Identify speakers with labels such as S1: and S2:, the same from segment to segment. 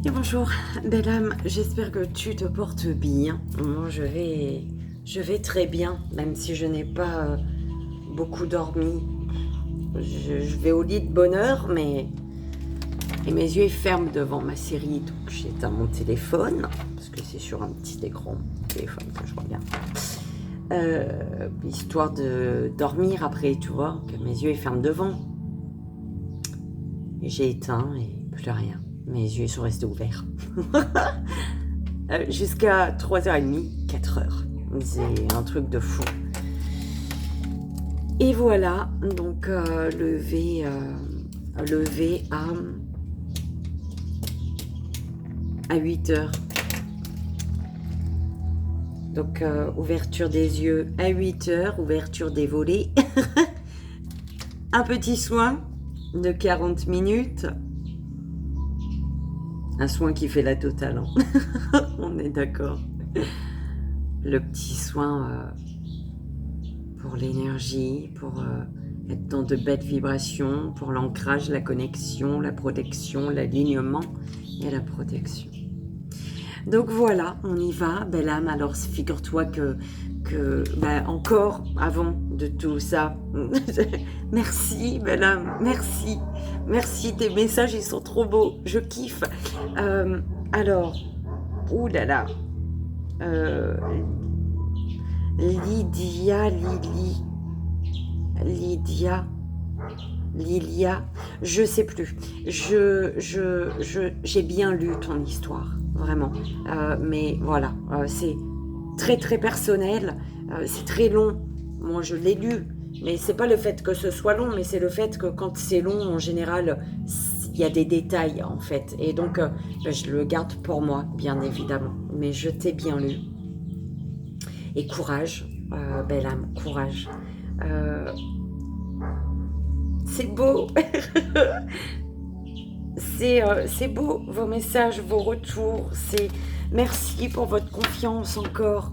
S1: Et bonjour, belle âme, j'espère que tu te portes bien. Moi, je vais très bien, même si je n'ai pas beaucoup dormi. Je vais au lit de bonne heure, mais et mes yeux ferment devant ma série, donc j'éteins mon téléphone, parce que c'est sur un petit écran téléphone que je regarde. Histoire de dormir après, tu vois, que mes yeux ferment devant. Et j'ai éteint et plus rien. Mes yeux sont restés ouverts. Jusqu'à 3h30, 4h. C'est un truc de fou. Et voilà, donc levé à 8h. Donc ouverture des yeux à 8h, ouverture des volets. Un petit soin de 40 minutes. Un soin qui fait la totale, hein. On est d'accord. Le petit soin pour l'énergie, pour être dans de belles vibrations, pour l'ancrage, la connexion, la protection, l'alignement et la protection. Donc voilà, on y va, belle âme. Alors figure-toi que encore avant de tout ça, merci belle âme, merci, tes messages ils sont trop beaux, je kiffe. Alors, oulala, Lilia, je sais plus. J'ai bien lu ton histoire, vraiment. Mais voilà, c'est très très personnel, c'est très long. Moi, je l'ai lu, mais c'est pas le fait que ce soit long, mais c'est le fait que quand c'est long, en général, il y a des détails en fait. Et donc, je le garde pour moi, bien évidemment. Mais je t'ai bien lu. Et courage, belle âme, courage. C'est beau. C'est beau, vos messages, vos retours. Merci pour votre confiance encore.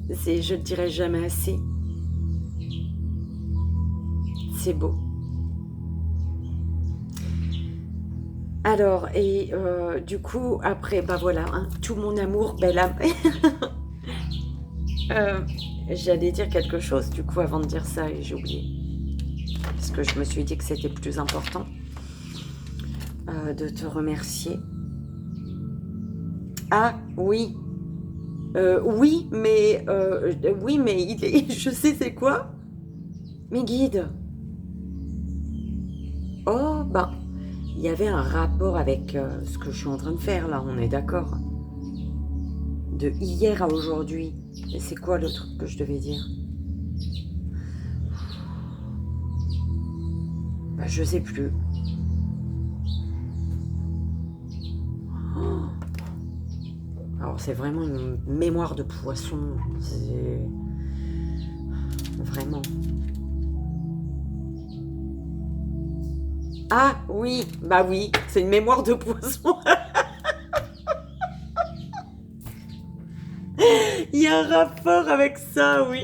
S1: Je ne dirai jamais assez. C'est beau. Alors, et du coup, après, voilà, hein, tout mon amour, belle âme. J'allais dire quelque chose, du coup, avant de dire ça, et j'ai oublié. Parce que je me suis dit que c'était plus important de te remercier. Ah, oui. Oui, mais je sais c'est quoi? Mes guides. Oh, il y avait un rapport avec ce que je suis en train de faire, là, on est d'accord? De hier à aujourd'hui. Et c'est quoi le truc que je devais dire? Je sais plus. Oh. Alors c'est vraiment une mémoire de poisson. C'est vraiment. Ah oui, oui, c'est une mémoire de poisson. Il y a un rapport avec ça, oui.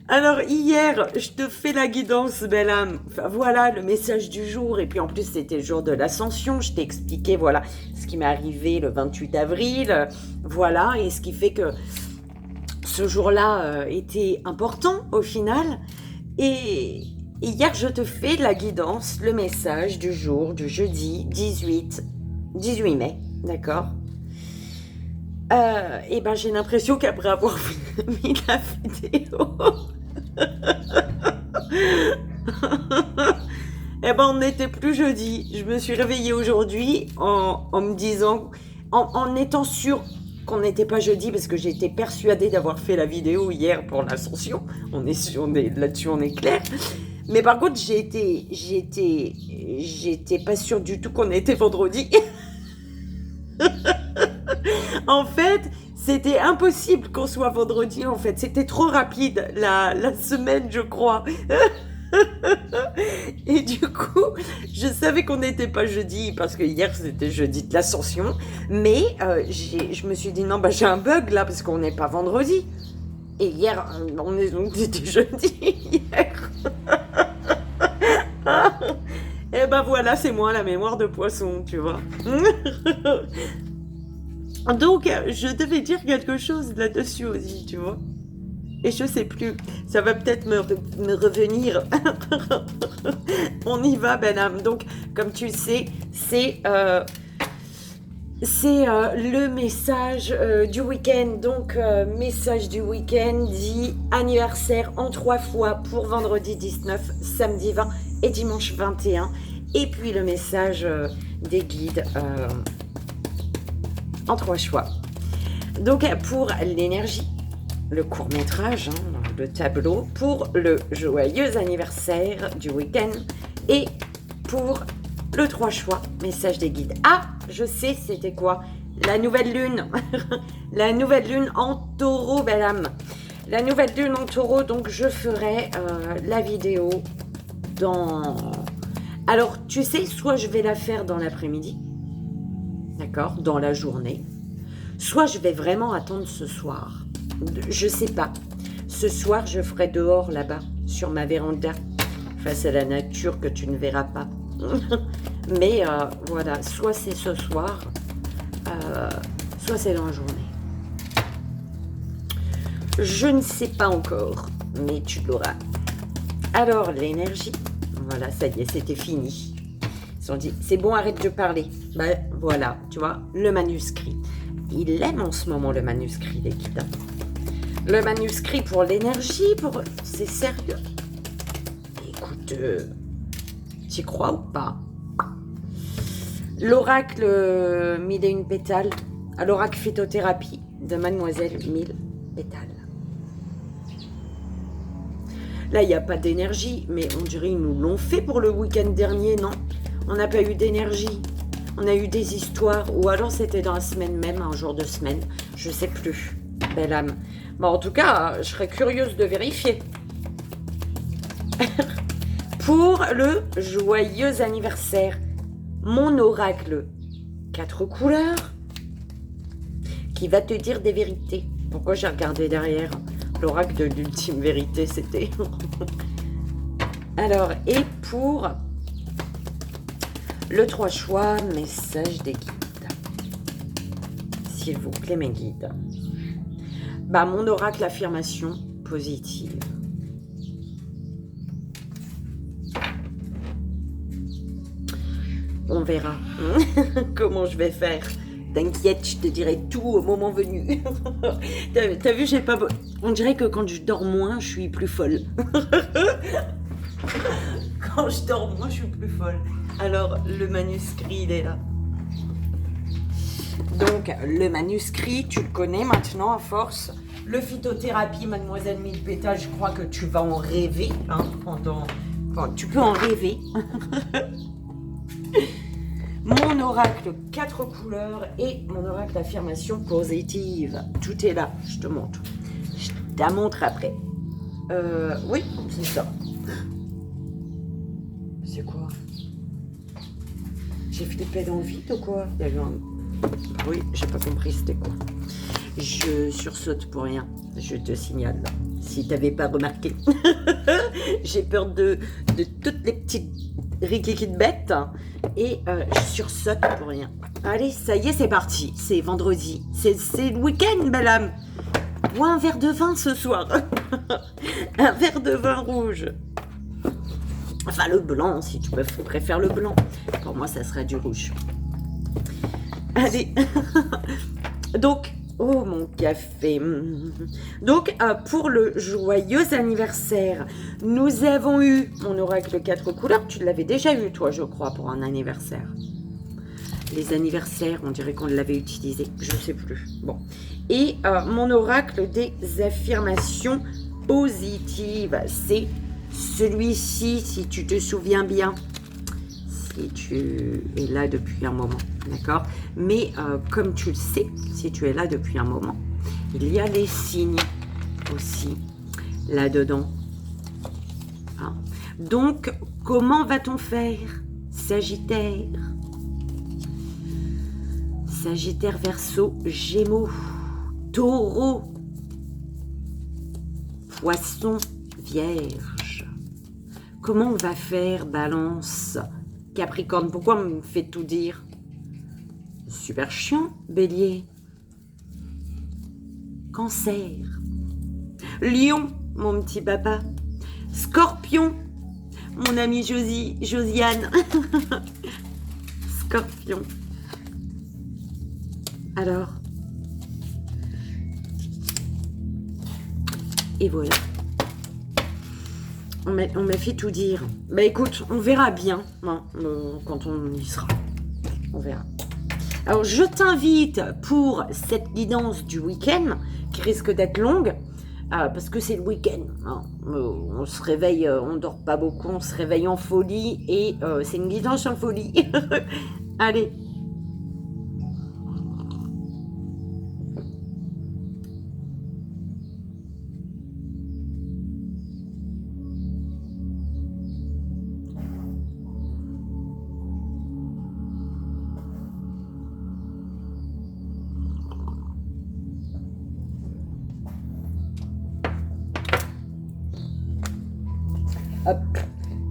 S1: Alors hier, je te fais la guidance, belle âme. Enfin, voilà le message du jour. Et puis en plus, c'était le jour de l'ascension. Je t'ai expliqué, voilà, ce qui m'est arrivé le 28 avril. Voilà, et ce qui fait que ce jour-là était important au final. Et hier, je te fais la guidance, le message du jour, du jeudi 18 mai, d'accord? Et j'ai l'impression qu'après avoir mis la vidéo, on n'était plus jeudi. Je me suis réveillée aujourd'hui en me disant, en étant sûre qu'on n'était pas jeudi, parce que j'étais persuadée d'avoir fait la vidéo hier pour l'ascension. Là-dessus, on est clair. Mais par contre, j'étais pas sûre du tout qu'on était vendredi. En fait, c'était impossible qu'on soit vendredi, en fait. C'était trop rapide, la semaine, je crois. Et du coup, je savais qu'on n'était pas jeudi, parce que hier, c'était jeudi de l'ascension. Mais je me suis dit, non, j'ai un bug, là, parce qu'on n'est pas vendredi. Et hier, c'était jeudi, hier. Eh ben voilà, c'est moi la mémoire de poisson, tu vois. Donc, je devais dire quelque chose là-dessus aussi, tu vois. Et je sais plus. Ça va peut-être me revenir. On y va, Benham. Donc, comme tu sais, c'est le message du week-end. Donc, message du week-end dit anniversaire en 3 fois pour vendredi 19, samedi 20 et dimanche 21. Et puis le message des guides en 3 choix. Donc, pour l'énergie, le court-métrage, le tableau, pour le joyeux anniversaire du week-end et pour le 3 choix, message des guides. Ah, je sais, c'était quoi? La nouvelle lune. La nouvelle lune en taureau, belle âme. La nouvelle lune en taureau, donc je ferai la vidéo dans... Alors, tu sais, soit je vais la faire dans l'après-midi, d'accord, dans la journée, soit je vais vraiment attendre ce soir. Je sais pas. Ce soir, je ferai dehors, là-bas, sur ma véranda, face à la nature que tu ne verras pas. Mais voilà, soit c'est ce soir, soit c'est dans la journée. Je ne sais pas encore, mais tu l'auras. Alors, l'énergie, voilà, ça y est, c'était fini. Ils ont dit, c'est bon, arrête de parler. Ben voilà, tu vois, le manuscrit. Il aime en ce moment le manuscrit, les guides. Le manuscrit pour l'énergie, pour... C'est sérieux. Écoute, t'y crois ou pas? L'oracle 1001 pétales, à l'oracle phytothérapie de Mademoiselle 1000 pétales. Là, il n'y a pas d'énergie, mais on dirait qu'ils nous l'ont fait pour le week-end dernier, non? On n'a pas eu d'énergie. On a eu des histoires, ou alors c'était dans la semaine même, un jour de semaine. Je sais plus. Belle âme. Bon, en tout cas, je serais curieuse de vérifier. Pour le joyeux anniversaire, mon oracle 4 couleurs qui va te dire des vérités. Pourquoi j'ai regardé derrière? L'oracle de l'ultime vérité, c'était... Alors, et pour le 3 choix, message des guides. S'il vous plaît, mes guides. Bah, mon oracle affirmation positive. On verra comment je vais faire. T'inquiète, je te dirai tout au moment venu. T'as vu, j'ai pas... On dirait que quand je dors moins, je suis plus folle. Quand je dors moins, je suis plus folle. Alors, le manuscrit, il est là. Donc, le manuscrit, tu le connais maintenant à force. Le phytothérapie, Mademoiselle 1000 pétales, je crois que tu vas en rêver. Hein, tu peux en rêver. Mon oracle 4 couleurs et mon oracle affirmation positive. Tout est là, je te montre. Je te la montre après. Oui, c'est ça. C'est quoi? J'ai flippé dans le vide ou quoi? Il y a eu un... Oui, j'ai pas compris c'était quoi. Je sursaute pour rien, je te signale. Si t'avais pas remarqué. J'ai peur de toutes les petites riquiquites bêtes et je sursaute pour rien. Allez, ça y est, c'est parti. C'est vendredi. C'est le week-end, belle âme. Bois un verre de vin ce soir. Un verre de vin rouge. Enfin, le blanc, si tu préfères le blanc. Pour moi, ça serait du rouge. Allez. Donc, oh mon café. Donc, pour le joyeux anniversaire, nous avons eu mon oracle 4 couleurs. Tu l'avais déjà eu, toi, je crois, pour un anniversaire. Les anniversaires, on dirait qu'on l'avait utilisé. Je ne sais plus. Bon. Et mon oracle des affirmations positives, c'est celui-ci, si tu te souviens bien. Si tu es là depuis un moment, d'accord? Mais comme tu le sais, si tu es là depuis un moment, il y a les signes aussi là-dedans. Hein? Donc, comment va-t-on faire? Sagittaire. Sagittaire, Verseau, Gémeaux, Taureau, Poisson, Vierge. Comment on va faire, Balance? Capricorne, pourquoi on me fait tout dire? Super chiant, Bélier. Cancer. Lion, mon petit papa. Scorpion, mon amie Josiane. Scorpion. Alors. Et voilà. On m'a fait tout dire. Bah écoute, on verra bien hein, quand on y sera. On verra. Alors je t'invite pour cette guidance du week-end qui risque d'être longue. Parce que c'est le week-end. Hein. On se réveille, on dort pas beaucoup, on se réveille en folie et c'est une guidance en folie. Allez. Hop.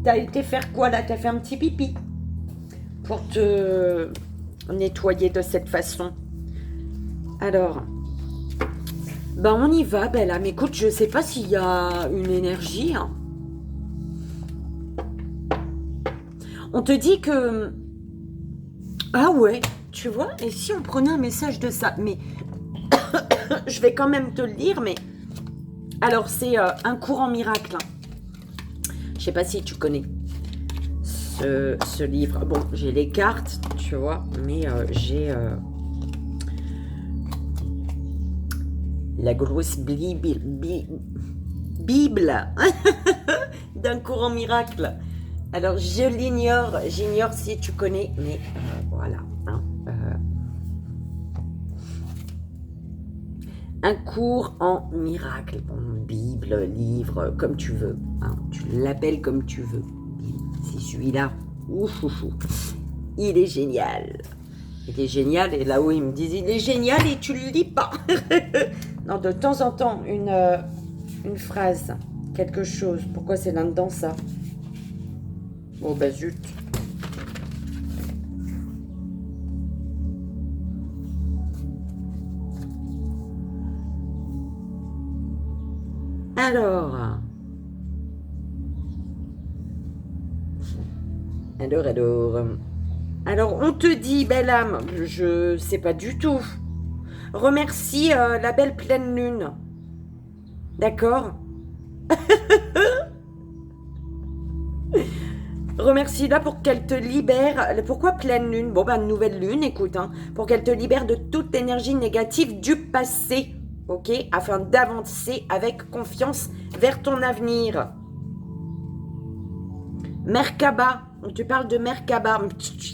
S1: T'as été faire quoi là? T'as fait un petit pipi pour te nettoyer de cette façon. Alors, ben on y va, belle âme. Écoute, je sais pas s'il y a une énergie. Hein. On te dit que... Ah ouais, tu vois? Et si on prenait un message de ça? Mais je vais quand même te le dire, mais... Alors, c'est un courant miracle. Hein. Je sais pas si tu connais ce livre. Bon, j'ai les cartes, tu vois, mais j'ai la grosse Bible d'un courant miracle. Alors, j'ignore si tu connais, mais voilà. Hein, un cours en miracle, bon, Bible, livre, comme tu veux. Hein, tu l'appelles comme tu veux. C'est celui-là. Il est génial. Il est génial. Et là-haut, ils me disent, il est génial et tu le lis pas. Non, de temps en temps, une phrase, quelque chose. Pourquoi c'est là-dedans, ça? Oh, bah zut. Alors, on te dit, belle âme, je sais pas du tout. Remercie la belle pleine lune. D'accord? Remercie-la pour qu'elle te libère. Pourquoi pleine lune? Bon, ben, nouvelle lune, écoute, hein, pour qu'elle te libère de toute énergie négative du passé, ok? Afin d'avancer avec confiance vers ton avenir. Merkaba, on te parle de Merkaba.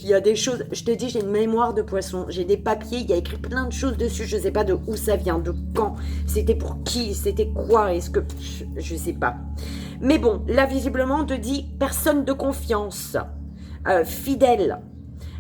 S1: Il y a des choses, je te dis, j'ai une mémoire de poisson. J'ai des papiers, il y a écrit plein de choses dessus. Je ne sais pas de où ça vient, de quand. C'était pour qui, c'était quoi, est-ce que... Je ne sais pas. Mais bon, là, visiblement, on te dit personne de confiance, fidèle,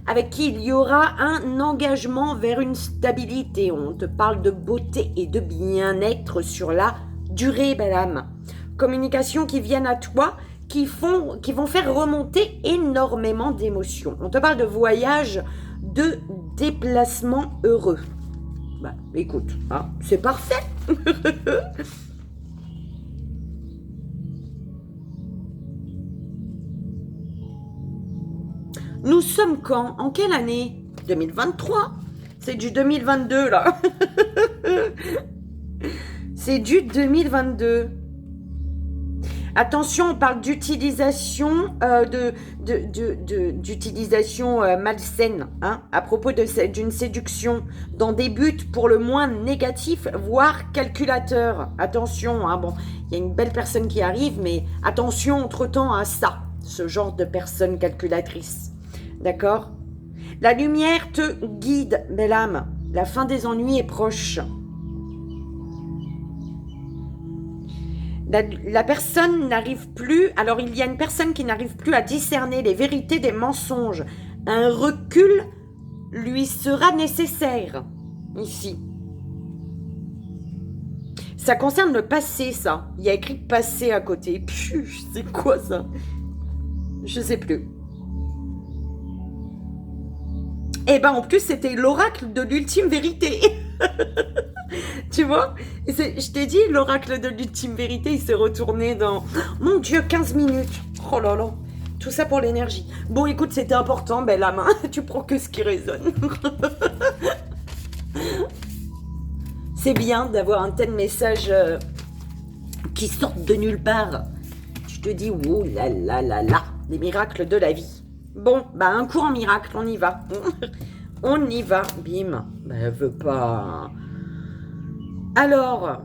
S1: avec qui il y aura un engagement vers une stabilité. On te parle de beauté et de bien-être sur la durée, belle âme. Communication qui viennent à toi, qui vont faire remonter énormément d'émotions. On te parle de voyage, de déplacement heureux. Bah, écoute, hein, c'est parfait. Nous sommes quand? En quelle année? 2023. C'est du 2022, là. C'est du 2022. Attention, on parle d'utilisation d'utilisation malsaine, hein, à propos d'une séduction dans des buts pour le moins négatifs, voire calculateurs. Attention, hein, bon, il y a une belle personne qui arrive, mais attention entre-temps à ça, ce genre de personne calculatrice. D'accord? La lumière te guide, belle âme. La fin des ennuis est proche. La personne n'arrive plus... Alors, il y a une personne qui n'arrive plus à discerner les vérités des mensonges. Un recul lui sera nécessaire, ici. Ça concerne le passé, ça. Il y a écrit « passé » à côté. C'est quoi, ça? Je sais plus. Et ben en plus, c'était l'oracle de l'ultime vérité. Tu vois? Je t'ai dit, l'oracle de l'ultime vérité, il s'est retourné dans... Mon Dieu, 15 minutes. Oh là là. Tout ça pour l'énergie. Bon, écoute, c'était important, la main. Tu prends que ce qui résonne. C'est bien d'avoir un tel message qui sort de nulle part. Tu te dis, oh là là là là, les miracles de la vie. Bon, un cours en miracle, on y va. On y va, bim. Elle veut pas... Alors,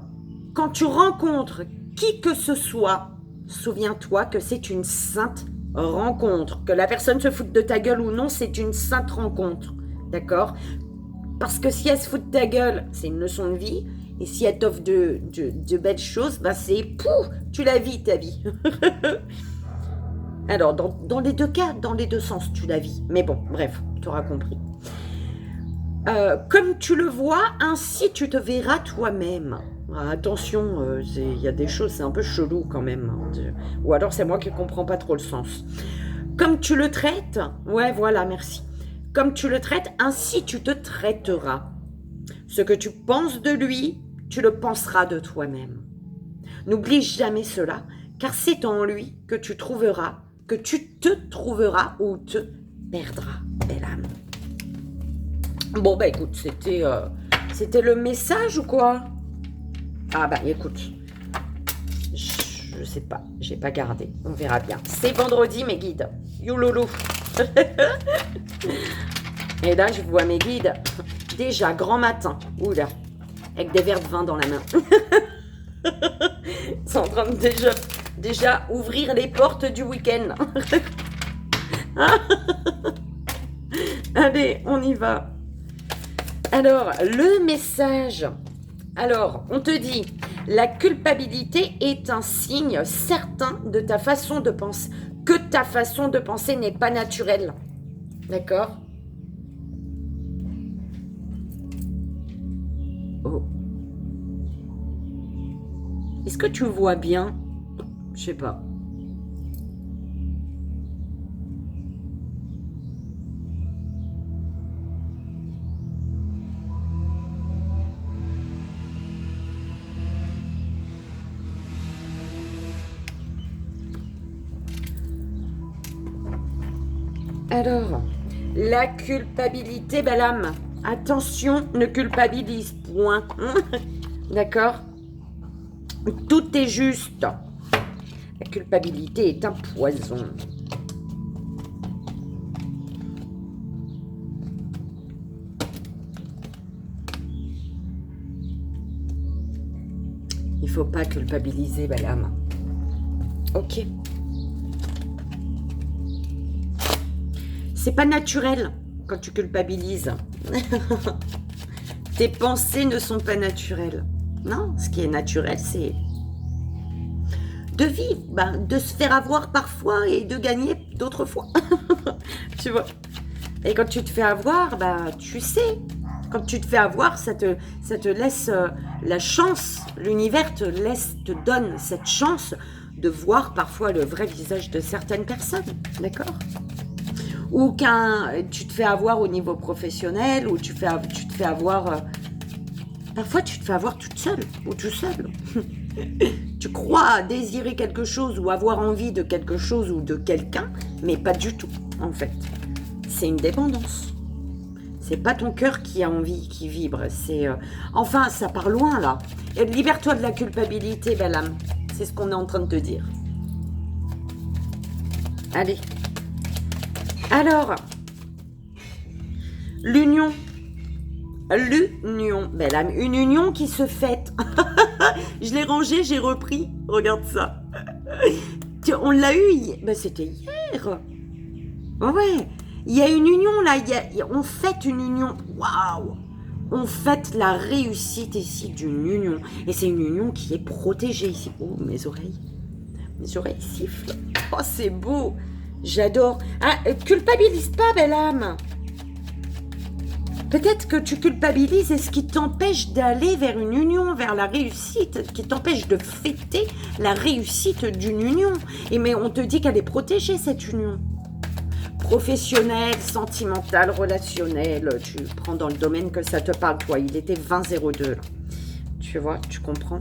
S1: quand tu rencontres qui que ce soit, souviens-toi que c'est une sainte rencontre. Que la personne se foute de ta gueule ou non, c'est une sainte rencontre. D'accord? Parce que si elle se fout de ta gueule, c'est une leçon de vie. Et si elle t'offre de belles choses, c'est pouf, tu la vis ta vie. Alors, dans les deux cas, dans les deux sens, tu la vis. Mais bon, bref, tu auras compris. Comme tu le vois, ainsi tu te verras toi-même. Attention, il y a des choses, c'est un peu chelou quand même. Ou alors c'est moi qui ne comprends pas trop le sens. Comme tu le traites, ouais, voilà, merci. Comme tu le traites, ainsi tu te traiteras. Ce que tu penses de lui, tu le penseras de toi-même. N'oublie jamais cela, car c'est en lui que tu te trouveras ou te perdras, belle âme. Bon, écoute, c'était le message ou quoi? Ah écoute, je sais pas, j'ai pas gardé, on verra bien. C'est vendredi mes guides, youloulou. Et là je vois mes guides, déjà grand matin, oula, avec des verres de vin dans la main. Ils sont en train de déjà ouvrir les portes du week-end. Allez, on y va. Alors, le message. Alors, on te dit, la culpabilité est un signe certain de ta façon de penser, que ta façon de penser n'est pas naturelle. D'accord? Oh. Est-ce que tu vois bien? Je sais pas. Alors, la culpabilité, belle âme. Attention, ne culpabilise point. D'accord? Tout est juste. La culpabilité est un poison. Il faut pas culpabiliser, belle âme. Ok. C'est pas naturel quand tu culpabilises. Tes pensées ne sont pas naturelles. Non, ce qui est naturel, c'est de vivre, de se faire avoir parfois et de gagner d'autres fois. Tu vois. Et quand tu te fais avoir, tu sais. Quand tu te fais avoir, ça te laisse la chance. L'univers te donne cette chance de voir parfois le vrai visage de certaines personnes. D'accord ? Ou tu te fais avoir au niveau professionnel, ou tu te fais avoir... parfois, tu te fais avoir toute seule ou tout seul. Tu crois désirer quelque chose ou avoir envie de quelque chose ou de quelqu'un, mais pas du tout, en fait. C'est une dépendance. C'est pas ton cœur qui a envie, qui vibre. Enfin, ça part loin, là. Et libère-toi de la culpabilité, belle âme. C'est ce qu'on est en train de te dire. Allez. Alors, l'union, belle âme, une union qui se fête. Je l'ai rangé, j'ai repris. Regarde ça. On l'a eu, c'était hier. Ouais, il y a une union là. On fête une union. Waouh! On fête la réussite ici d'une union. Et c'est une union qui est protégée ici. Oh, mes oreilles sifflent. Oh, c'est beau. J'adore. Ah, culpabilise pas, belle âme. Peut-être que tu culpabilises et ce qui t'empêche d'aller vers une union, vers la réussite, qui t'empêche de fêter la réussite d'une union. Mais on te dit qu'elle est protégée, cette union. professionnel, sentimental, relationnel. Tu prends dans le domaine que ça te parle, toi. Il était 20-02, là. Tu vois, tu comprends?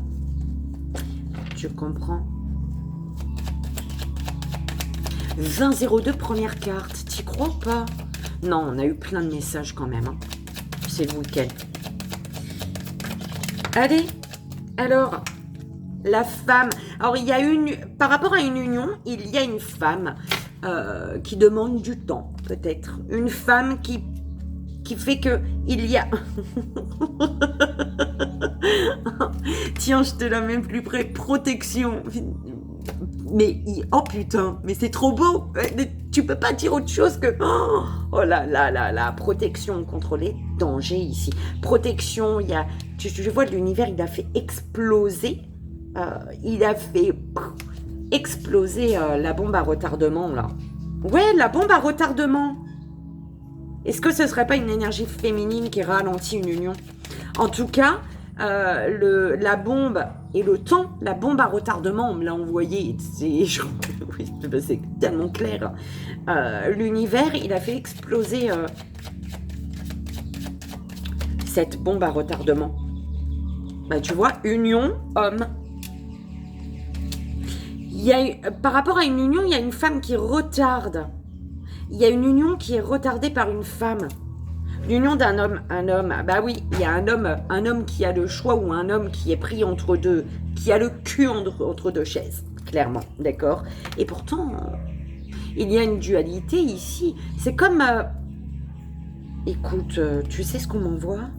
S1: Tu comprends? 20-02, première carte. T'y crois ou pas? Non, on a eu plein de messages quand même. Hein. C'est le week-end. Allez, alors, la femme. Alors, il y a par rapport à une union, il y a une femme qui demande du temps, peut-être. Une femme qui fait que il y a... Tiens, je te la mets plus près. Protection. Mais, oh putain, mais c'est trop beau. Tu peux pas dire autre chose que... Oh là là là là, protection contre les dangers ici. Protection, il y a... Je vois l'univers, il a fait exploser. Il a fait exploser la bombe à retardement, là. Ouais, la bombe à retardement. Est-ce que ce serait pas une énergie féminine qui ralentit une union? En tout cas, la bombe et le temps, la bombe à retardement, on me l'a envoyé. Oui, c'est tellement clair. L'univers, il a fait exploser cette bombe à retardement. Bah, tu vois, union, homme. Par rapport à une union, il y a une femme qui retarde. Il y a une union qui est retardée par une femme. L'union d'un homme, un homme, bah oui, il y a un homme qui a le choix ou un homme qui est pris entre deux, qui a le cul entre deux chaises, clairement, d'accord? Et pourtant, il y a une dualité ici. C'est comme... Écoute, tu sais ce qu'on m'envoie?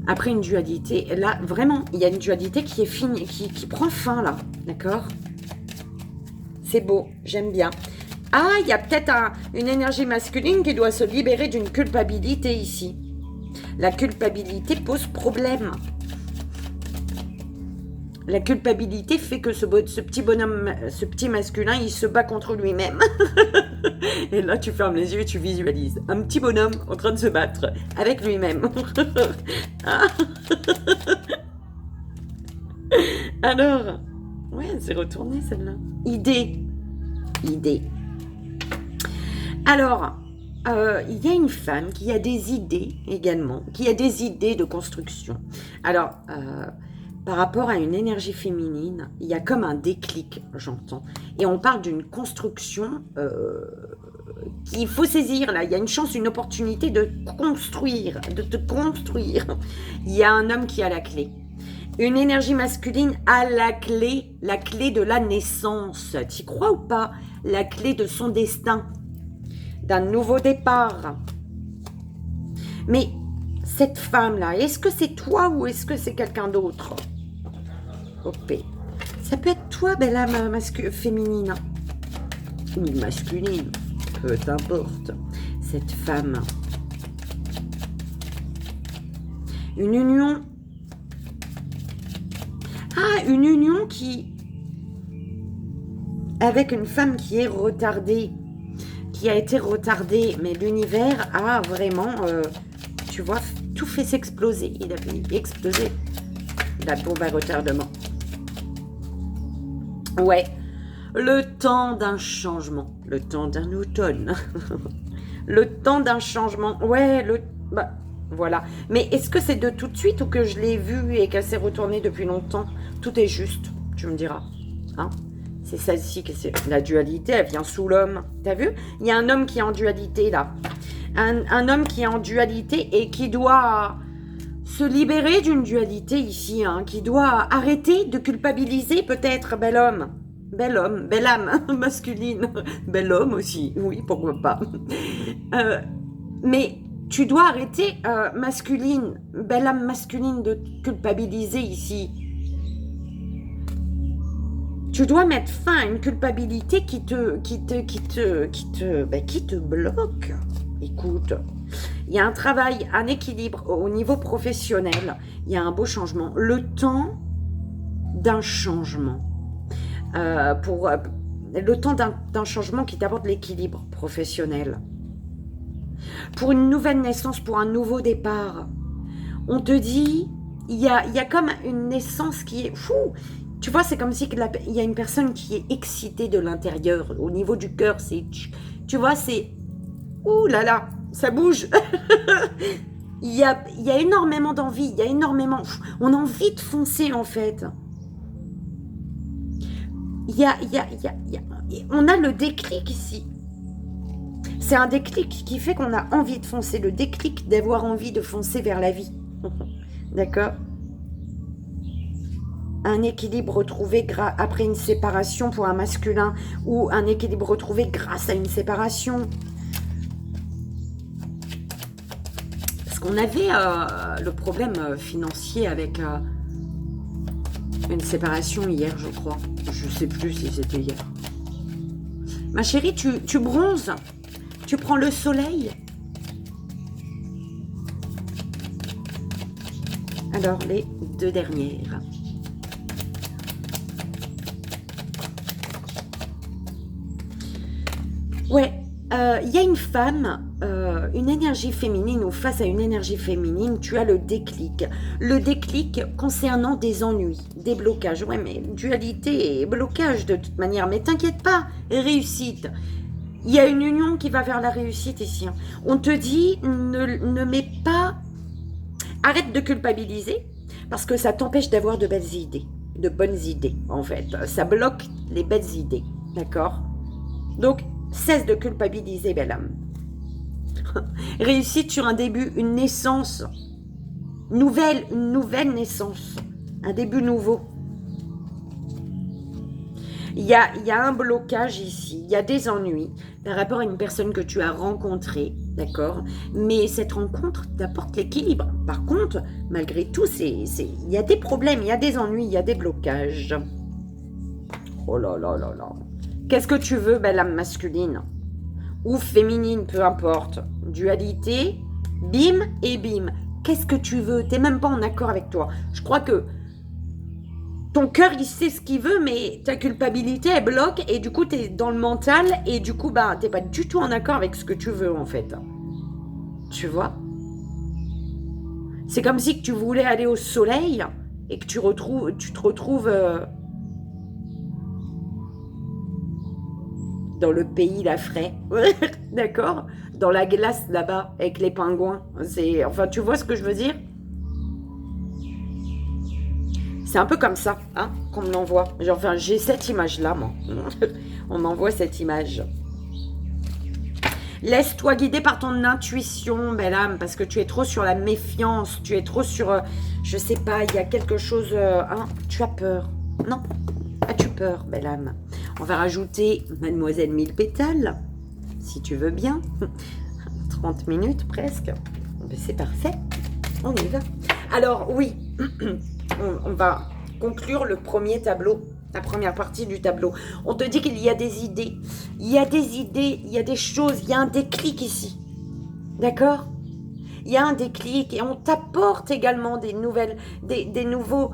S1: Après une dualité, là, vraiment, il y a une dualité qui est finie, qui prend fin, là, d'accord? C'est beau, j'aime bien. Ah, il y a peut-être une énergie masculine qui doit se libérer d'une culpabilité ici. La culpabilité pose problème. La culpabilité fait que ce petit bonhomme, ce petit masculin, il se bat contre lui-même. Et là, tu fermes les yeux et tu visualises un petit bonhomme en train de se battre avec lui-même. Alors, ouais, c'est retourné celle-là. Idée. Alors, il y a une femme qui a des idées également, qui a des idées de construction. Alors, par rapport à une énergie féminine, il y a comme un déclic, j'entends. Et on parle d'une construction qu'il faut saisir, là. Il y a une chance, une opportunité de construire, de te construire. Il y a un homme qui a la clé. Une énergie masculine a la clé de la naissance. T'y crois ou pas? La clé de son destin, d'un nouveau départ. Mais cette femme-là, est-ce que c'est toi ou est-ce que c'est quelqu'un d'autre? OP. Ça peut être toi, belle âme féminine. Ou masculine, peu importe. Cette femme. Une union. Ah, une union qui... Avec une femme qui est retardée. Qui a été retardée. Mais l'univers a vraiment... tu vois, tout fait s'exploser. Il a fait exploser la bombe à retardement. Ouais, le temps d'un changement, le temps d'un automne, le temps d'un changement, ouais, bah, voilà. Mais est-ce que c'est de tout de suite ou que je l'ai vu et qu'elle s'est retournée depuis longtemps? Tout est juste, tu me diras. Hein, c'est celle-ci, la dualité, elle vient sous l'homme. T'as vu? Il y a un homme qui est en dualité, là. Un homme qui est en dualité et qui doit... se libérer d'une dualité ici, hein, qui doit arrêter de culpabiliser peut-être, bel homme, belle âme masculine, bel homme aussi, oui, pourquoi pas. Mais tu dois arrêter, masculine, belle âme masculine, de culpabiliser ici. Tu dois mettre fin à une culpabilité qui te bloque. Écoute. Il y a un travail, un équilibre au niveau professionnel. Il y a un beau changement. Le temps d'un changement. Le temps d'un changement qui t'apporte l'équilibre professionnel. Pour une nouvelle naissance, pour un nouveau départ. On te dit, il y a comme une naissance qui est fou. Tu vois, c'est comme si il y a une personne qui est excitée de l'intérieur. Au niveau du cœur, c'est... Tu vois, c'est... Ouh là là, ça bouge. Il y a énormément d'envie, il y a énormément... On a envie de foncer, en fait. On a le déclic ici. C'est un déclic qui fait qu'on a envie de foncer. Le déclic d'avoir envie de foncer vers la vie. D'accord? Un équilibre retrouvé après une séparation pour un masculin ou un équilibre retrouvé grâce à une séparation. Parce qu'on avait le problème financier avec une séparation hier, je crois. Je ne sais plus si c'était hier. Ma chérie, tu bronzes. Tu prends le soleil. Alors, les deux dernières. Ouais, il y a une femme, une énergie féminine, ou face à une énergie féminine, tu as le déclic. Le déclic concernant des ennuis, des blocages. Ouais, mais dualité et blocage de toute manière. Mais t'inquiète pas, réussite. Il y a une union qui va vers la réussite ici. On te dit, ne mets pas... Arrête de culpabiliser, parce que ça t'empêche d'avoir de belles idées. De bonnes idées, en fait. Ça bloque les belles idées, d'accord? Donc, cesse de culpabiliser, belle âme. Réussite sur un début, une naissance nouvelle, une nouvelle naissance. Un début nouveau. Il y a un blocage ici, il y a des ennuis par rapport à une personne que tu as rencontrée, d'accord? Mais cette rencontre t'apporte l'équilibre. Par contre, malgré tout, il y a des problèmes, il y a des ennuis, il y a des blocages. Oh là là là là. Qu'est-ce que tu veux, belle âme masculine? Ou féminine, peu importe. Dualité, bim et bim. Qu'est-ce que tu veux? T'es même pas en accord avec toi. Je crois que ton cœur, il sait ce qu'il veut, mais ta culpabilité, elle bloque, et du coup, t'es dans le mental, et du coup, bah, t'es pas du tout en accord avec ce que tu veux, en fait. Tu vois? C'est comme si que tu voulais aller au soleil, et que tu te retrouves dans le pays la frais, d'accord? Dans la glace, là-bas, avec les pingouins. Enfin, tu vois ce que je veux dire? C'est un peu comme ça, hein, qu'on me l'envoie. Enfin, j'ai cette image-là, moi. On m'envoie cette image. Laisse-toi guider par ton intuition, belle âme, parce que tu es trop sur la méfiance, tu es trop sur... je sais pas, il y a quelque chose... hein, tu as peur. Non. As-tu peur, belle âme? On va rajouter Mademoiselle Mille Pétales, si tu veux bien. 30 minutes presque. C'est parfait. On y va. Alors, oui... On va conclure le premier tableau, la première partie du tableau. On te dit qu'il y a des idées. Il y a des idées, il y a des choses, il y a un déclic ici. D'accord? Il y a un déclic et on t'apporte également des nouvelles, des nouveaux...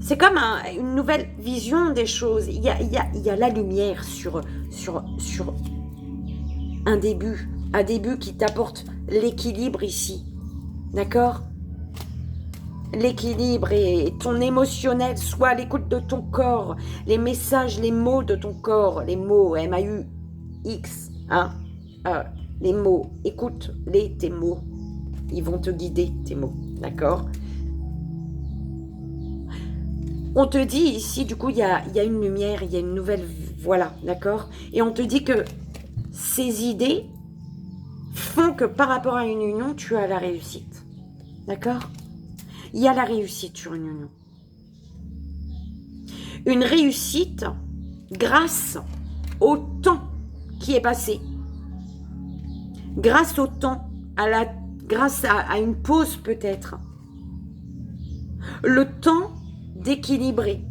S1: C'est comme une nouvelle vision des choses. Il y a la lumière sur un début qui t'apporte l'équilibre ici. D'accord? L'équilibre et ton émotionnel, soit à l'écoute de ton corps, les messages, les mots de ton corps, les mots M-A-U-X, hein, les mots, écoute-les, tes mots, ils vont te guider, tes mots, d'accord? On te dit ici, du coup, il y a une lumière, il y a une nouvelle, voilà, d'accord? Et on te dit que ces idées font que par rapport à une union, tu as la réussite, d'accord? Il y a la réussite sur une union. Une réussite grâce au temps qui est passé. Grâce au temps, grâce à une pause peut-être. Le temps d'équilibrer.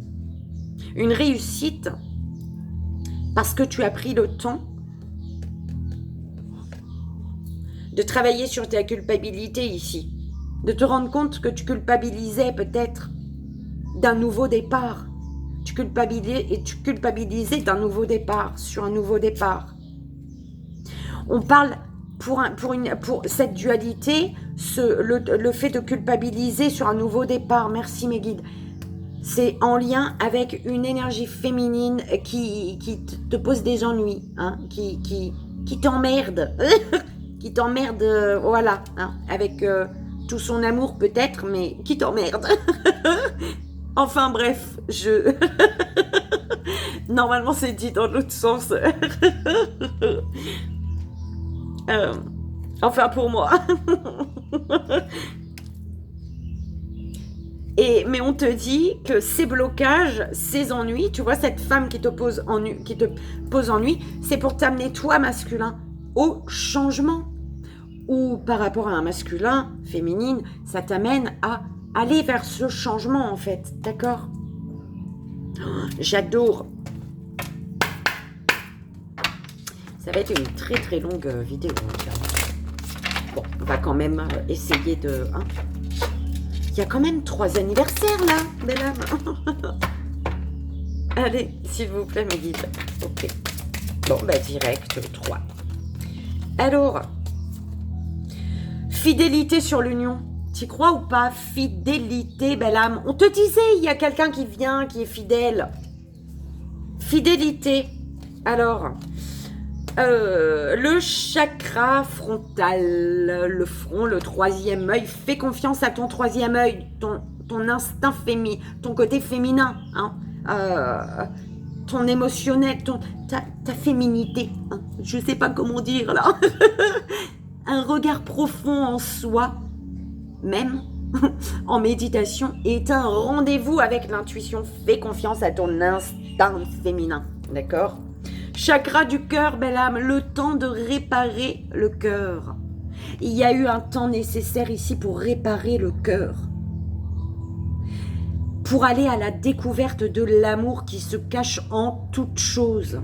S1: Une réussite parce que tu as pris le temps de travailler sur ta culpabilité ici. De te rendre compte que tu culpabilisais peut-être d'un nouveau départ. Tu culpabilisais d'un nouveau départ, sur un nouveau départ. On parle pour cette dualité le fait de culpabiliser sur un nouveau départ, merci mes guides, c'est en lien avec une énergie féminine qui te pose des ennuis, hein, qui t'emmerde, qui t'emmerde, voilà, hein, avec tout son amour peut-être, mais qui t'emmerde. Enfin bref, normalement c'est dit dans l'autre sens. Enfin pour moi. Mais on te dit que ces blocages, ces ennuis, tu vois, cette femme qui te pose ennui, c'est pour t'amener toi, masculin, au changement. Ou par rapport à un masculin, féminine, ça t'amène à aller vers ce changement, en fait. D'accord ? Oh, j'adore. Ça va être une très très longue vidéo. Bon, on va quand même essayer de... Hein. Il y a quand même 3 anniversaires là, belle âme. Allez, s'il vous plaît, mes guides. Ok. Bon, bah direct, 3. Alors, fidélité sur l'union. T'y crois ou pas? Fidélité, belle âme. On te disait, il y a quelqu'un qui vient, qui est fidèle. Fidélité. Alors, le chakra frontal, le front, le 3e œil. Fais confiance à ton 3e œil, ton instinct féminin, ton côté féminin, hein, ton émotionnel, ta féminité. Hein, je sais pas comment dire là. Un regard profond en soi, même en méditation, est un rendez-vous avec l'intuition. Fais confiance à ton instinct féminin, d'accord? Chakra du cœur, belle âme, le temps de réparer le cœur. Il y a eu un temps nécessaire ici pour réparer le cœur. Pour aller à la découverte de l'amour qui se cache en toute chose.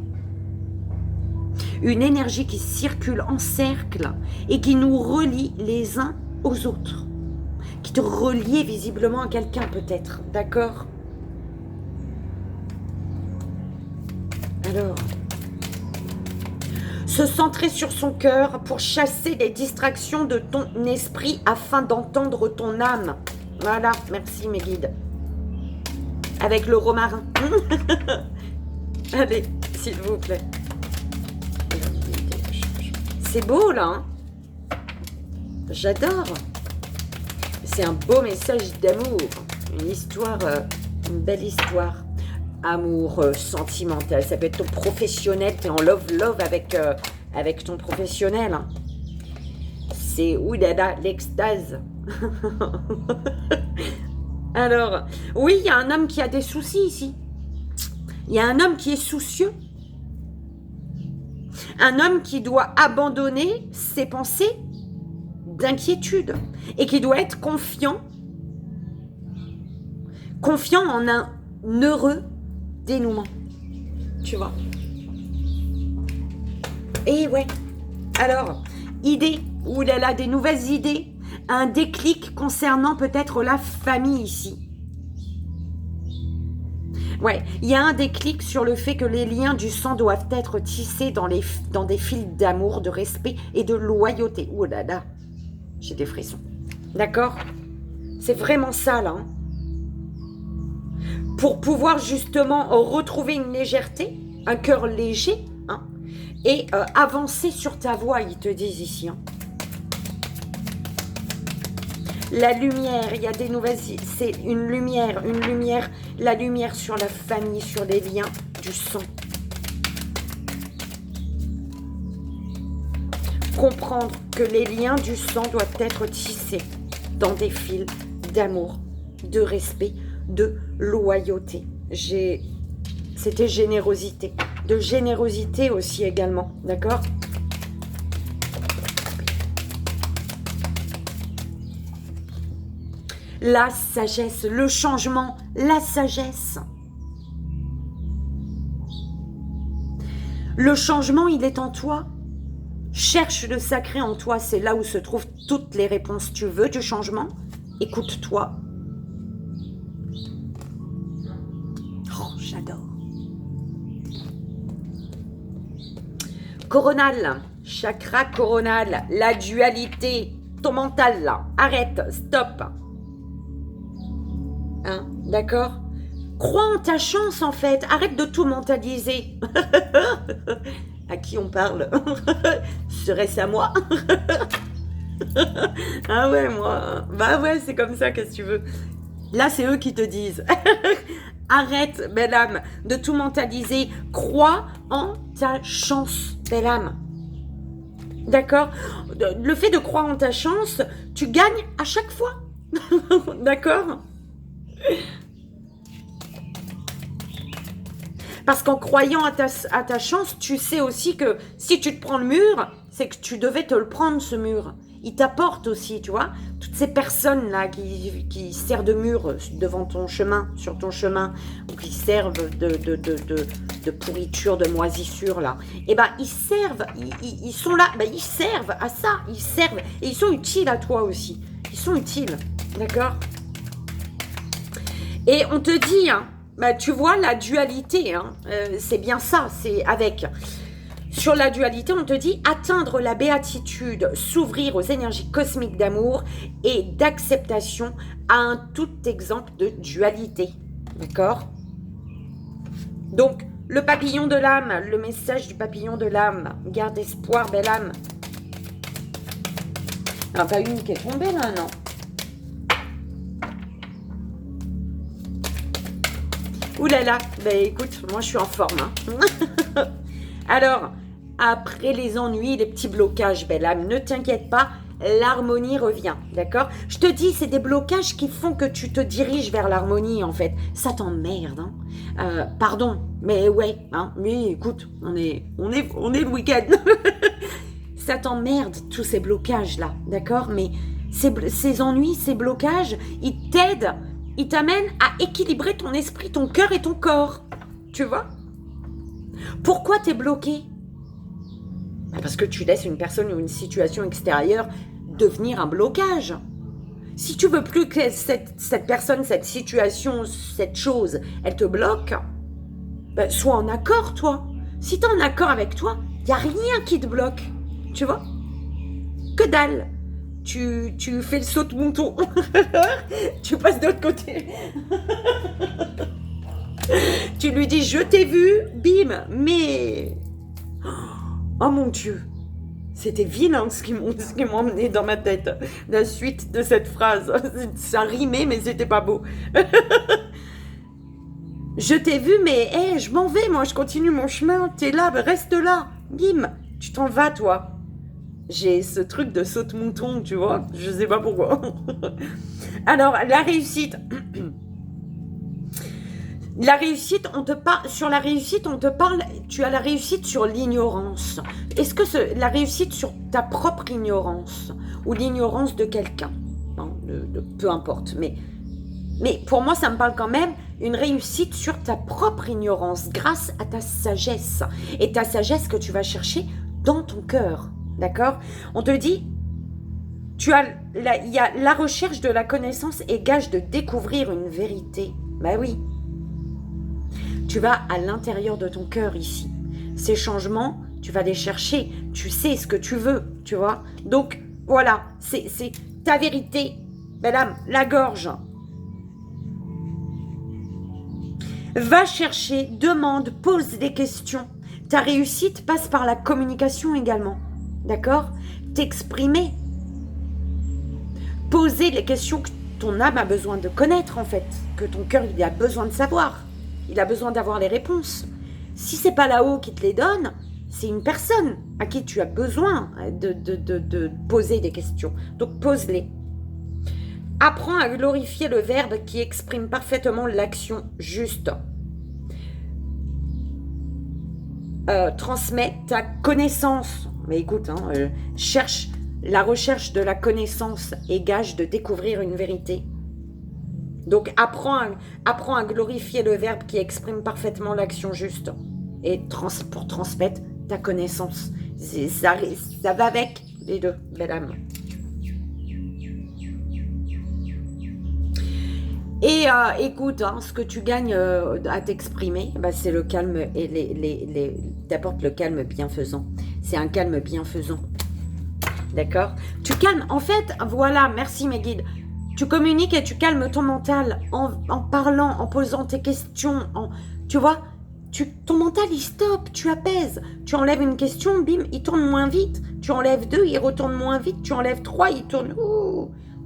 S1: Une énergie qui circule en cercle et qui nous relie les uns aux autres. Qui te reliait visiblement à quelqu'un peut-être, d'accord? Alors... se centrer sur son cœur pour chasser les distractions de ton esprit afin d'entendre ton âme. Voilà, merci mes guides. Avec le romarin. Allez, s'il vous plaît. C'est beau là, hein? J'adore. C'est un beau message d'amour. Une histoire, une belle histoire. Amour sentimental, ça peut être ton professionnel, tu es en love avec ton professionnel. Hein. C'est oulala, l'extase. Alors, oui, il y a un homme qui a des soucis ici. Il y a un homme qui est soucieux. Un homme qui doit abandonner ses pensées d'inquiétude et qui doit être confiant en un heureux dénouement, tu vois. Et ouais, alors, idée, oulala, des nouvelles idées, un déclic concernant peut-être la famille ici. Ouais, il y a un déclic sur le fait que les liens du sang doivent être tissés dans des fils d'amour, de respect et de loyauté. Oulala, j'ai des frissons. D'accord? C'est vraiment ça, là, hein. Pour pouvoir justement retrouver une légèreté, un cœur léger, hein, et avancer sur ta voie, ils te disent ici. Hein. La lumière, il y a des nouvelles... C'est une lumière, la lumière sur la famille, sur les liens du sang. Comprendre que les liens du sang doivent être tissés dans des fils d'amour, de respect, de loyauté. C'était générosité. De générosité aussi également, d'accord? La sagesse, le changement, la sagesse. Le changement, il est en toi. Cherche le sacré en toi, c'est là où se trouvent toutes les réponses. Tu veux du changement? Écoute-toi. Oh, j'adore. Coronal, chakra coronal, la dualité. ton mental là. Arrête, stop. Hein, d'accord? Crois en ta chance en fait. Arrête de tout mentaliser. À qui on parle? Serait-ce à moi? Ah ouais, moi. Bah ouais, c'est comme ça, qu'est-ce que tu veux? Là, c'est eux qui te disent. Arrête, belle âme, de tout mentaliser. Crois en ta chance, belle âme. D'accord? Le fait de croire en ta chance, tu gagnes à chaque fois. D'accord? Parce qu'en croyant à ta chance, tu sais aussi que si tu te prends le mur, c'est que tu devais te le prendre, ce mur. Il t'apporte aussi, tu vois. Toutes ces personnes-là qui servent de mur devant ton chemin, sur ton chemin, ou qui servent de pourriture, de moisissure, là. Eh ben, ils servent, ils sont là, ben, ils servent à ça, ils servent. Et ils sont utiles à toi aussi. Ils sont utiles, d'accord? Et on te dit, hein, bah, tu vois, la dualité, hein, c'est bien ça, c'est avec. Sur la dualité, on te dit atteindre la béatitude, s'ouvrir aux énergies cosmiques d'amour et d'acceptation à un tout exemple de dualité. D'accord? Donc, le papillon de l'âme, le message du papillon de l'âme, garde espoir, belle âme. Il n'y en a pas une qui est tombée là, non? Ouh là là, ben écoute, moi je suis en forme. Hein. Alors, après les ennuis, les petits blocages, belle âme, ne t'inquiète pas, l'harmonie revient, d'accord? Je te dis, c'est des blocages qui font que tu te diriges vers l'harmonie, en fait. Ça t'emmerde, hein? Pardon, mais ouais, hein, mais écoute, on est le week-end. Ça t'emmerde, tous ces blocages-là, d'accord? Mais ces ennuis, ces blocages, ils t'aident. Il t'amène à équilibrer ton esprit, ton cœur et ton corps. Tu vois? Pourquoi t'es bloqué? Parce que tu laisses une personne ou une situation extérieure devenir un blocage. Si tu veux plus que cette personne, cette situation, cette chose, elle te bloque, ben, sois en accord, toi. Si t'es en accord avec toi, il n'y a rien qui te bloque. Tu vois? Que dalle. Tu fais le saut de mouton. Tu passes de l'autre côté. Tu lui dis, je t'ai vu, bim, mais... Oh mon Dieu. C'était vilain ce qui m'a emmené dans ma tête. La suite de cette phrase. Ça rimait, mais c'était pas beau. Je t'ai vu, mais hey, je m'en vais, moi, je continue mon chemin. T'es là, ben, reste là. Bim, tu t'en vas, toi. J'ai ce truc de saute-mouton, tu vois. Je sais pas pourquoi. Alors, la réussite. La réussite, sur la réussite, on te parle, tu as la réussite sur l'ignorance. Est-ce que la réussite sur ta propre ignorance ou l'ignorance de quelqu'un, hein, peu importe, mais pour moi, ça me parle quand même une réussite sur ta propre ignorance grâce à ta sagesse. Et ta sagesse que tu vas chercher dans ton cœur. D'accord? On te dit, il y a la recherche de la connaissance et gage de découvrir une vérité. Ben oui. Tu vas à l'intérieur de ton cœur ici. Ces changements, tu vas les chercher. Tu sais ce que tu veux, tu vois? Donc, voilà, c'est ta vérité. Belle âme, la gorge. Va chercher, demande, pose des questions. Ta réussite passe par la communication également. D'accord? T'exprimer. Poser les questions que ton âme a besoin de connaître, en fait. Que ton cœur, il a besoin de savoir. Il a besoin d'avoir les réponses. Si c'est pas là-haut qui te les donne, c'est une personne à qui tu as besoin de poser des questions. Donc, pose-les. Apprends à glorifier le verbe qui exprime parfaitement l'action juste. Transmets ta connaissance. Mais écoute, hein, cherche la recherche de la connaissance et gage de découvrir une vérité. Donc, apprends à glorifier le verbe qui exprime parfaitement l'action juste. Et pour transmettre ta connaissance. Ça va avec les deux, belle âme. Et écoute, hein, ce que tu gagnes à t'exprimer, bah, c'est le calme et t'apportes le calme bienfaisant. C'est un calme bienfaisant. D'accord? Tu calmes. En fait, voilà, merci mes guides. Tu communiques et tu calmes ton mental en parlant, en posant tes questions. Tu vois, ton mental, il stoppe, tu apaises. Tu enlèves une question, bim, il tourne moins vite. Tu enlèves 2, il retourne moins vite. Tu enlèves 3, il tourne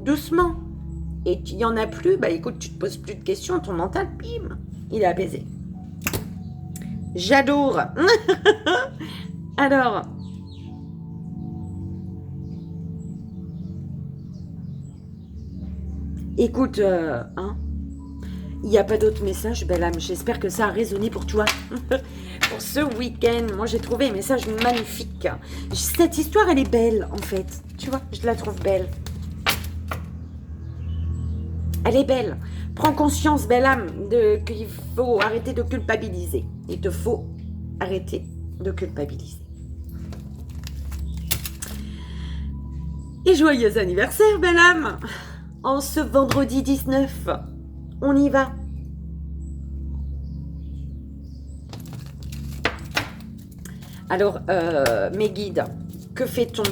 S1: doucement. Et il n'y en a plus, bah écoute, tu te poses plus de questions, ton mental, bim, il est apaisé. J'adore. Alors, écoute, il n'y a pas d'autre message, belle âme. J'espère que ça a résonné pour toi. Pour ce week-end, moi j'ai trouvé un message magnifique. Cette histoire, elle est belle, en fait. Tu vois, je la trouve belle. Elle est belle. Prends conscience, belle âme, qu'il faut arrêter de culpabiliser. Il te faut arrêter de culpabiliser. Et joyeux anniversaire, belle âme! En ce vendredi 19, on y va. Alors, mes guides, que fait-on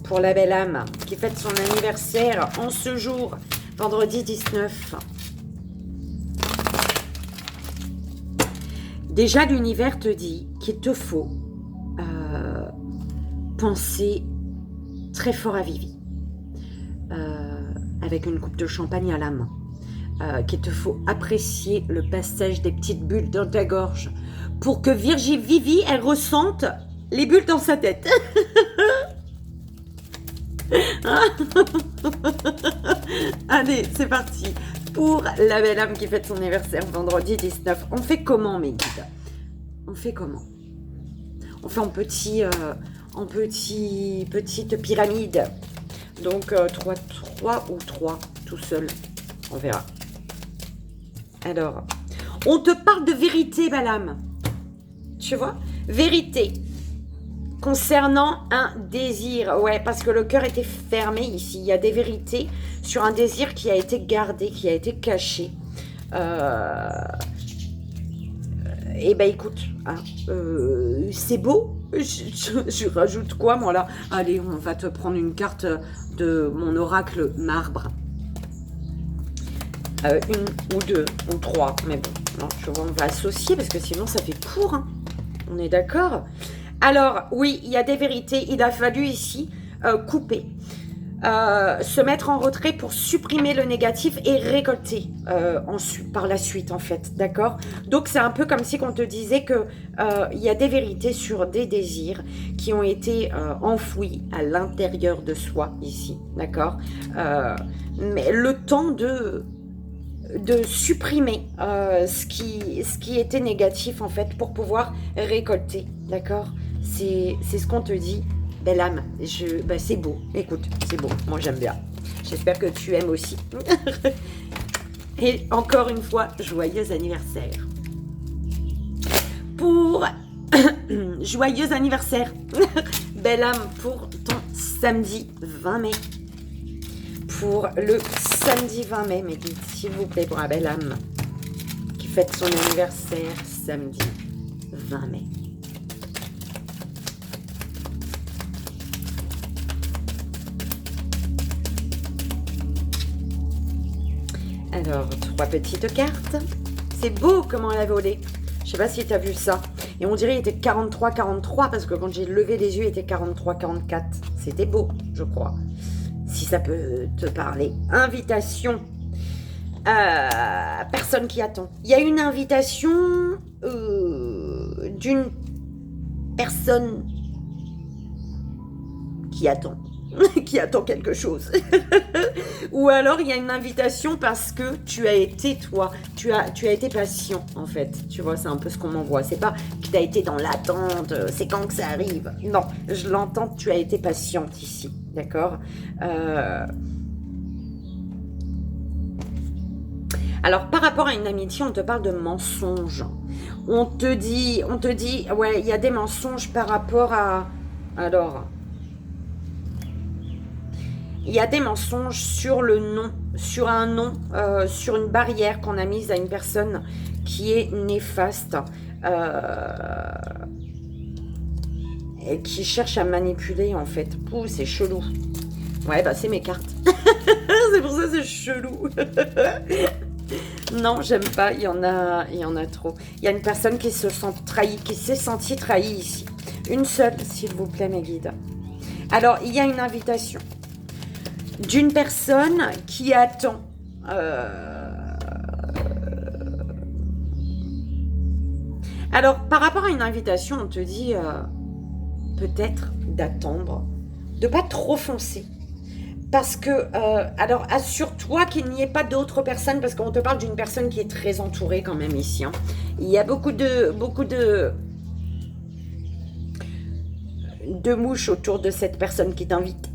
S1: pour la belle âme qui fête son anniversaire en ce jour, vendredi 19? Déjà, l'univers te dit qu'il te faut penser très fort à Vivi, avec une coupe de champagne à la main, qu'il te faut apprécier le passage des petites bulles dans ta gorge pour que Vivi, elle ressente les bulles dans sa tête. Allez, c'est parti pour la belle âme qui fête son anniversaire vendredi 19. On fait comment, mes guides? On fait comment? On fait en petite pyramide. Donc 3 ou 3 tout seul. On verra. Alors, on te parle de vérité, belle âme. Tu vois? Vérité. Concernant un désir. Ouais, parce que le cœur était fermé ici. Il y a des vérités sur un désir qui a été gardé, qui a été caché. Eh ben écoute, c'est beau. Je rajoute quoi, moi, là? Allez, on va te prendre une carte de mon oracle marbre. Une ou deux ou trois. Mais bon, non, on va associer parce que sinon ça fait court. Hein. On est d'accord? Alors, oui, il y a des vérités. Il a fallu ici couper. Se mettre en retrait pour supprimer le négatif et récolter par la suite, en fait, d'accord? Donc, c'est un peu comme si on te disait que il y a des vérités sur des désirs qui ont été enfouis à l'intérieur de soi, ici, d'accord? Mais le temps de supprimer ce qui était négatif, en fait, pour pouvoir récolter, d'accord? C'est ce qu'on te dit. Belle âme, c'est beau. Écoute, c'est beau. Moi, j'aime bien. J'espère que tu aimes aussi. Et encore une fois, joyeux anniversaire. Pour joyeux anniversaire, belle âme, pour ton samedi 20 mai. Pour le samedi 20 mai, mes guides, s'il vous plaît, pour la belle âme qui fête son anniversaire samedi 20 mai. Alors, 3 petites cartes. C'est beau comment elle a volé. Je sais pas si tu as vu ça. Et on dirait qu'il était 43-43 parce que quand j'ai levé les yeux, il était 43-44. C'était beau, je crois. Si ça peut te parler. Invitation. Personne qui attend. Il y a une invitation d'une personne qui attend. Qui attend quelque chose. Ou alors il y a une invitation parce que tu as été toi, tu as été patient en fait, tu vois, c'est un peu ce qu'on m'envoie, c'est pas que tu as été dans l'attente, c'est quand que ça arrive, non, je l'entends, tu as été patiente ici, d'accord. Alors par rapport à une amitié, on te parle de mensonges, on te dit, ouais, il y a des mensonges par rapport à, alors... Il y a des mensonges sur le nom, sur un nom, sur une barrière qu'on a mise à une personne qui est néfaste. et qui cherche à manipuler en fait. Pouh, c'est chelou. Ouais, bah c'est mes cartes. C'est pour ça que c'est chelou. Non, j'aime pas. Il y en a trop. Il y a une personne qui se sent trahie, qui s'est sentie trahie ici. Une seule, s'il vous plaît, mes guides. Alors, il y a une invitation d'une personne qui attend. Alors, par rapport à une invitation, on te dit peut-être d'attendre, de pas trop foncer. Parce que, alors assure-toi qu'il n'y ait pas d'autres personnes, parce qu'on te parle d'une personne qui est très entourée quand même ici. Hein. Il y a beaucoup de mouches autour de cette personne qui t'invite.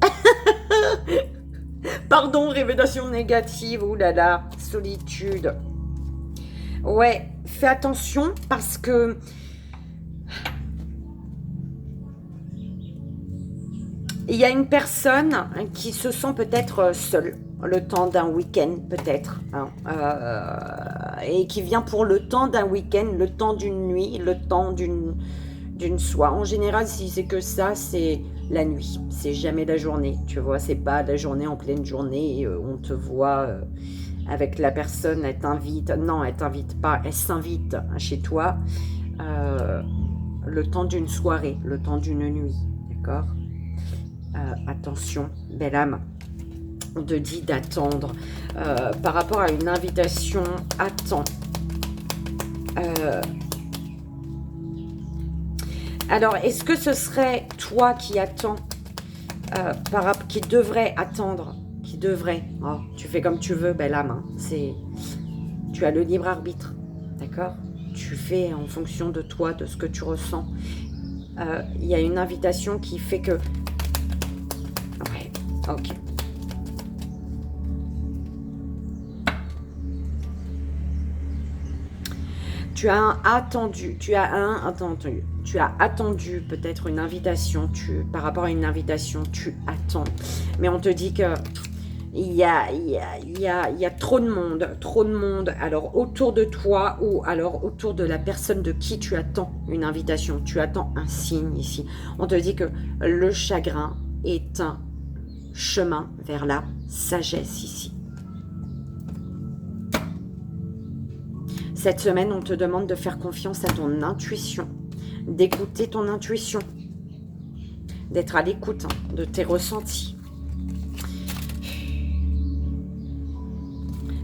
S1: Pardon, révélation négative, oulala, solitude. Ouais, fais attention parce que il y a une personne qui se sent peut-être seule, le temps d'un week-end peut-être, hein, et qui vient pour le temps d'un week-end, le temps d'une nuit, le temps d'une soirée. En général, si c'est que ça, c'est la nuit, c'est jamais la journée, tu vois, c'est pas la journée en pleine journée, on te voit avec la personne, elle t'invite, non, elle t'invite pas, elle s'invite chez toi, le temps d'une soirée, le temps d'une nuit, d'accord ? Attention, belle âme, on te dit d'attendre. Par rapport à une invitation, attends. Alors, est-ce que ce serait toi qui attends, qui devrait attendre, qui devrait, oh, tu fais comme tu veux, belle âme, hein, tu as le libre arbitre, d'accord ? Tu fais en fonction de toi, de ce que tu ressens. Il y a une invitation qui fait que ok. Tu as attendu peut-être une invitation, par rapport à une invitation, tu attends. Mais on te dit que il y a trop de monde, alors autour de toi ou alors autour de la personne de qui tu attends une invitation, tu attends un signe ici. On te dit que le chagrin est un chemin vers la sagesse ici. Cette semaine, on te demande de faire confiance à ton intuition, d'écouter ton intuition, d'être à l'écoute de tes ressentis.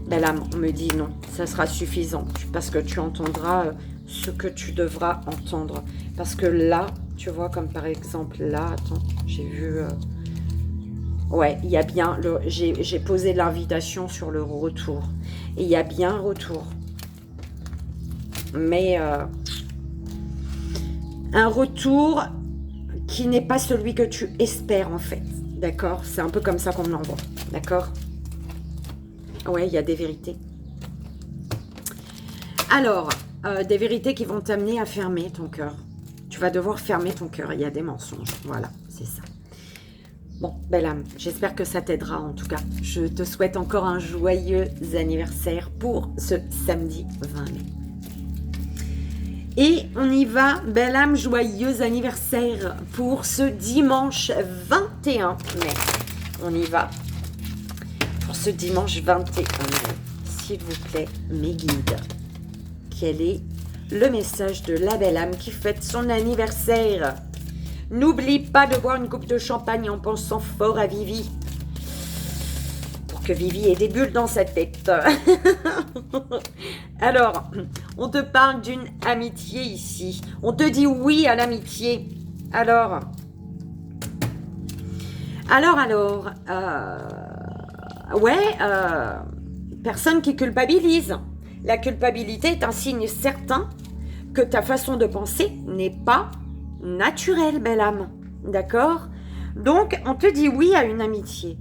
S1: Belle âme, on me dit non, ça sera suffisant parce que tu entendras ce que tu devras entendre. Parce que là, tu vois, comme par exemple là, attends, j'ai vu... ouais, il y a bien, j'ai posé l'invitation sur le retour. Et il y a bien un retour. Mais un retour qui n'est pas celui que tu espères en fait. D'accord ? C'est un peu comme ça qu'on me l'envoie. D'accord ? Ouais, il y a des vérités. Alors, des vérités qui vont t'amener à fermer ton cœur. Tu vas devoir fermer ton cœur. Il y a des mensonges. Voilà, c'est ça. Bon, belle âme, j'espère que ça t'aidera en tout cas. Je te souhaite encore un joyeux anniversaire pour ce samedi 20 mai. Et on y va, belle âme, joyeux anniversaire pour ce dimanche 21 mai. On y va pour ce dimanche 21 mai. S'il vous plaît, mes guides, quel est le message de la belle âme qui fête son anniversaire ? N'oublie pas de boire une coupe de champagne en pensant fort à Vivi. Pour que Vivi ait des bulles dans sa tête. Alors, on te parle d'une amitié ici. On te dit oui à l'amitié. Alors, personne qui culpabilise. La culpabilité est un signe certain que ta façon de penser n'est pas naturelle, belle âme. D'accord ? Donc, on te dit oui à une amitié.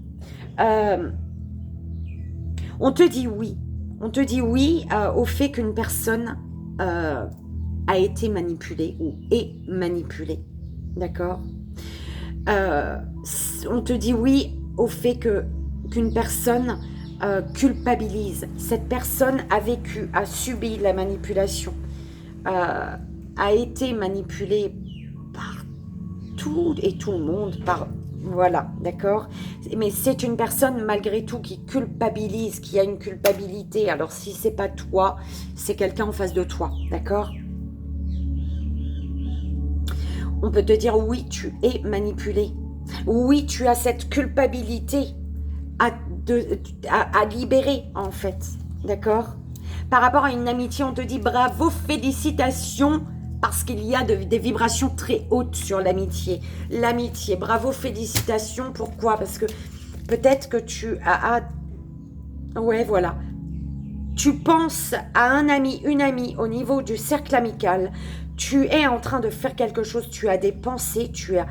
S1: On te dit oui. On te dit oui au fait qu'une personne a été manipulée ou est manipulée. D'accord ? On te dit oui au fait qu'une personne culpabilise. Cette personne a subi la manipulation, a été manipulée par
S2: tout et tout le monde par... Voilà, d'accord? Mais c'est une personne, malgré tout, qui culpabilise, qui a une culpabilité. Alors, si c'est pas toi, c'est quelqu'un en face de toi, d'accord? On peut te dire, oui, tu es manipulé. Oui, tu as cette culpabilité à libérer, en fait, d'accord? Par rapport à une amitié, on te dit bravo, félicitations, parce qu'il y a des vibrations très hautes sur l'amitié. L'amitié, bravo, félicitations. Pourquoi? Parce que peut-être que tu as... Ouais, voilà. Tu penses à un ami, une amie au niveau du cercle amical. Tu es en train de faire quelque chose, tu as des pensées, tu as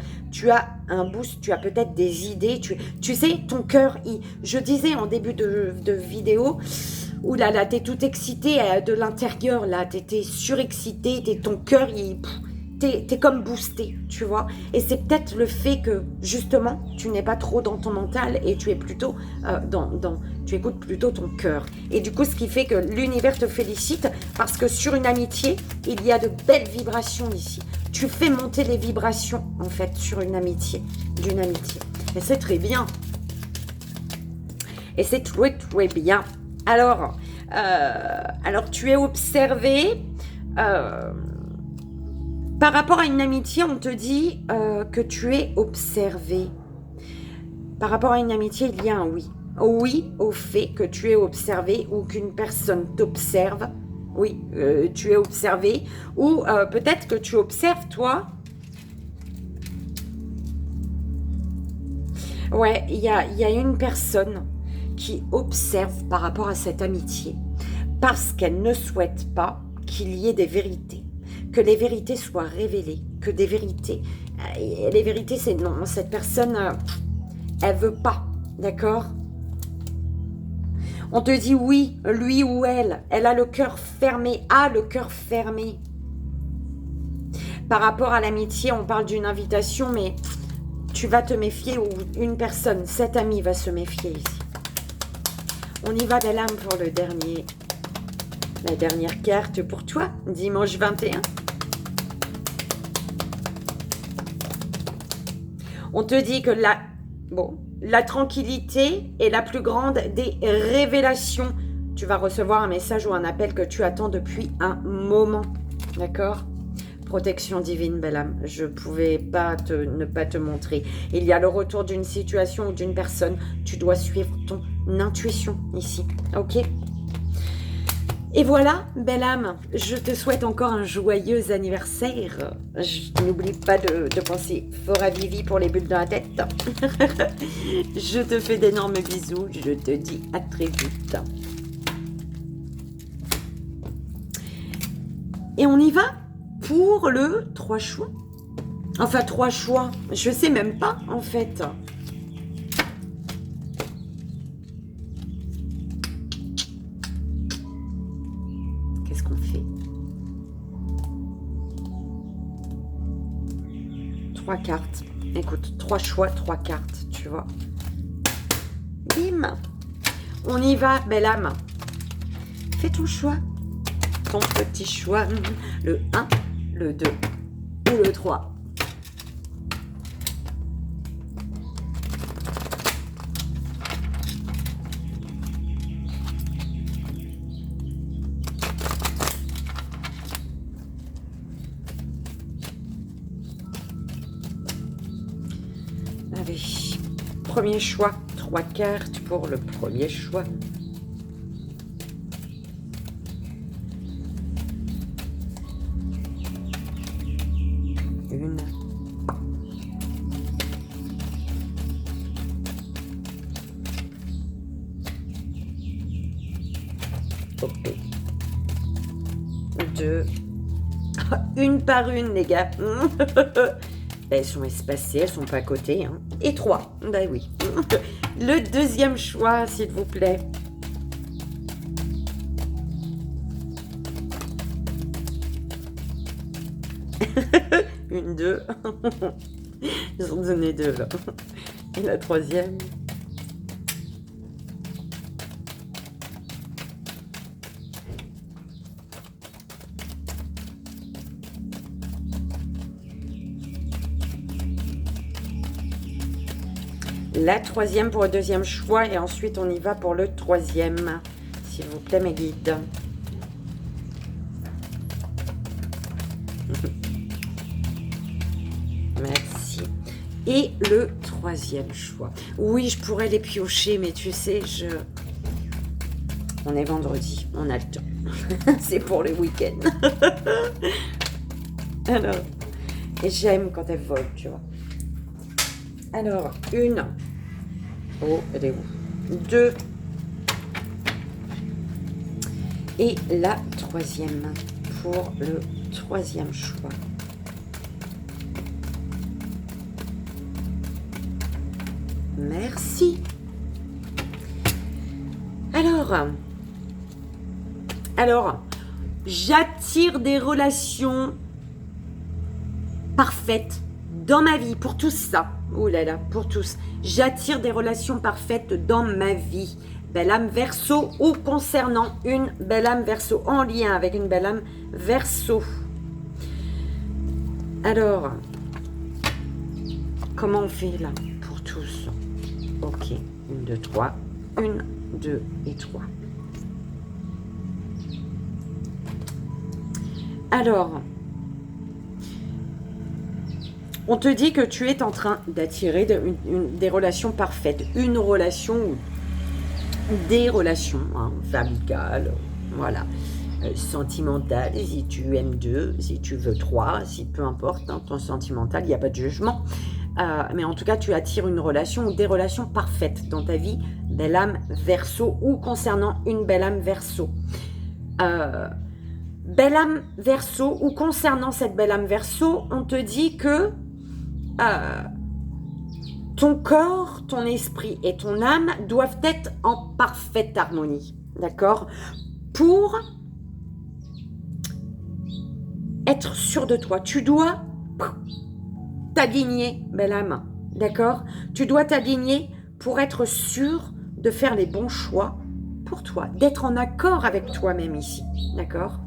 S2: un boost, tu as peut-être des idées. Tu sais, ton cœur, je disais en début de vidéo, ouh là là, t'es tout excité de l'intérieur, là, t'es surexcité, ton cœur, t'es comme boosté, tu vois. Et c'est peut-être le fait que, justement, tu n'es pas trop dans ton mental et tu es plutôt tu écoutes plutôt ton cœur. Et du coup, ce qui fait que l'univers te félicite parce que sur une amitié, il y a de belles vibrations ici. Tu fais monter les vibrations, en fait, sur une amitié, d'une amitié. Et c'est très bien. Et c'est très, très bien. Alors tu es observé. Par rapport à une amitié, on te dit que tu es observé. Par rapport à une amitié, il y a un oui. Oui au fait que tu es observé ou qu'une personne t'observe. Oui, tu es observé. Ou peut-être que tu observes, toi. Ouais, il y a une personne qui observe par rapport à cette amitié parce qu'elle ne souhaite pas qu'il y ait des vérités, que les vérités soient révélées, que des vérités... les vérités, c'est non, cette personne, elle veut pas, d'accord? On te dit oui, lui ou elle a le cœur fermé, Par rapport à l'amitié, on parle d'une invitation, mais tu vas te méfier ou une personne, cet ami va se méfier ici. On y va, belle âme, pour la dernière carte pour toi, dimanche 21. On te dit que la tranquillité est la plus grande des révélations. Tu vas recevoir un message ou un appel que tu attends depuis un moment. D'accord? Protection divine, belle âme. Je ne pouvais pas ne pas te montrer. Il y a le retour d'une situation ou d'une personne. Tu dois suivre ton intuition ici. Ok? Et voilà, belle âme, je te souhaite encore un joyeux anniversaire. N'oublie pas de penser fort à Vivi pour les bulles dans la tête. Je te fais d'énormes bisous. Je te dis à très vite. Et on y va pour le 3 choix. Enfin, 3 choix. Je sais même pas, en fait. Qu'est-ce qu'on fait? 3 cartes. Écoute, 3 choix, 3 cartes, tu vois. Bim! On y va, belle âme. Fais ton choix. Ton petit choix. Le 1, le 2 ou le 3. Allez, premier choix. 3 cartes pour le premier choix. Une. Ok. 2. Une par une, les gars. Elles sont espacées, elles sont pas à côté. Hein. Et 3. Ben oui. Le deuxième choix, s'il vous plaît. Une, 2. Ils ont donné 2 là. Et la troisième. La troisième pour le deuxième choix et ensuite on y va pour le troisième. S'il vous plaît, mes guides. Merci. Et le troisième choix. Oui, je pourrais les piocher, mais tu sais, on est vendredi, on a le temps. C'est pour le week-end. Alors, et j'aime quand elles volent, tu vois. Alors, une. Oh, elle est où? Deux. Et la troisième pour le troisième choix. Merci. Alors, j'attire des relations parfaites dans ma vie, pour tous ça. Oh là là, pour tous. J'attire des relations parfaites dans ma vie. Belle âme Verseau ou concernant une belle âme Verseau, en lien avec une belle âme Verseau. Alors, comment on fait là pour tous? Ok, 1, 2, 3. 1, 2 et 3. Alors, on te dit que tu es en train d'attirer des relations parfaites. Une relation ou des relations amicales, voilà. Sentimentales, si tu aimes 2, si tu veux 3, si peu importe, ton sentimental, il n'y a pas de jugement. Mais en tout cas, tu attires une relation ou des relations parfaites dans ta vie, belle âme Verseau ou concernant une belle âme Verseau. Belle âme Verseau ou concernant cette belle âme Verseau, on te dit que ton corps, ton esprit et ton âme doivent être en parfaite harmonie, d'accord? Pour être sûr de toi, tu dois t'aligner, belle âme, d'accord? Tu dois t'aligner pour être sûr de faire les bons choix pour toi, d'être en accord avec toi-même ici, d'accord?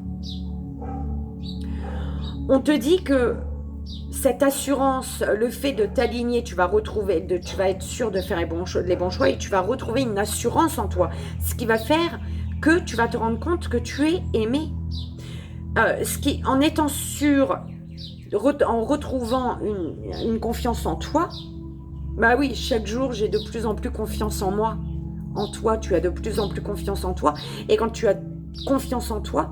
S2: On te dit que cette assurance, le fait de t'aligner, tu vas être sûr de faire les bons choix et tu vas retrouver une assurance en toi, ce qui va faire que tu vas te rendre compte que tu es aimé. En étant sûr, en retrouvant une confiance en toi, bah oui, chaque jour, j'ai de plus en plus confiance en moi. En toi, tu as de plus en plus confiance en toi. Et quand tu as confiance en toi,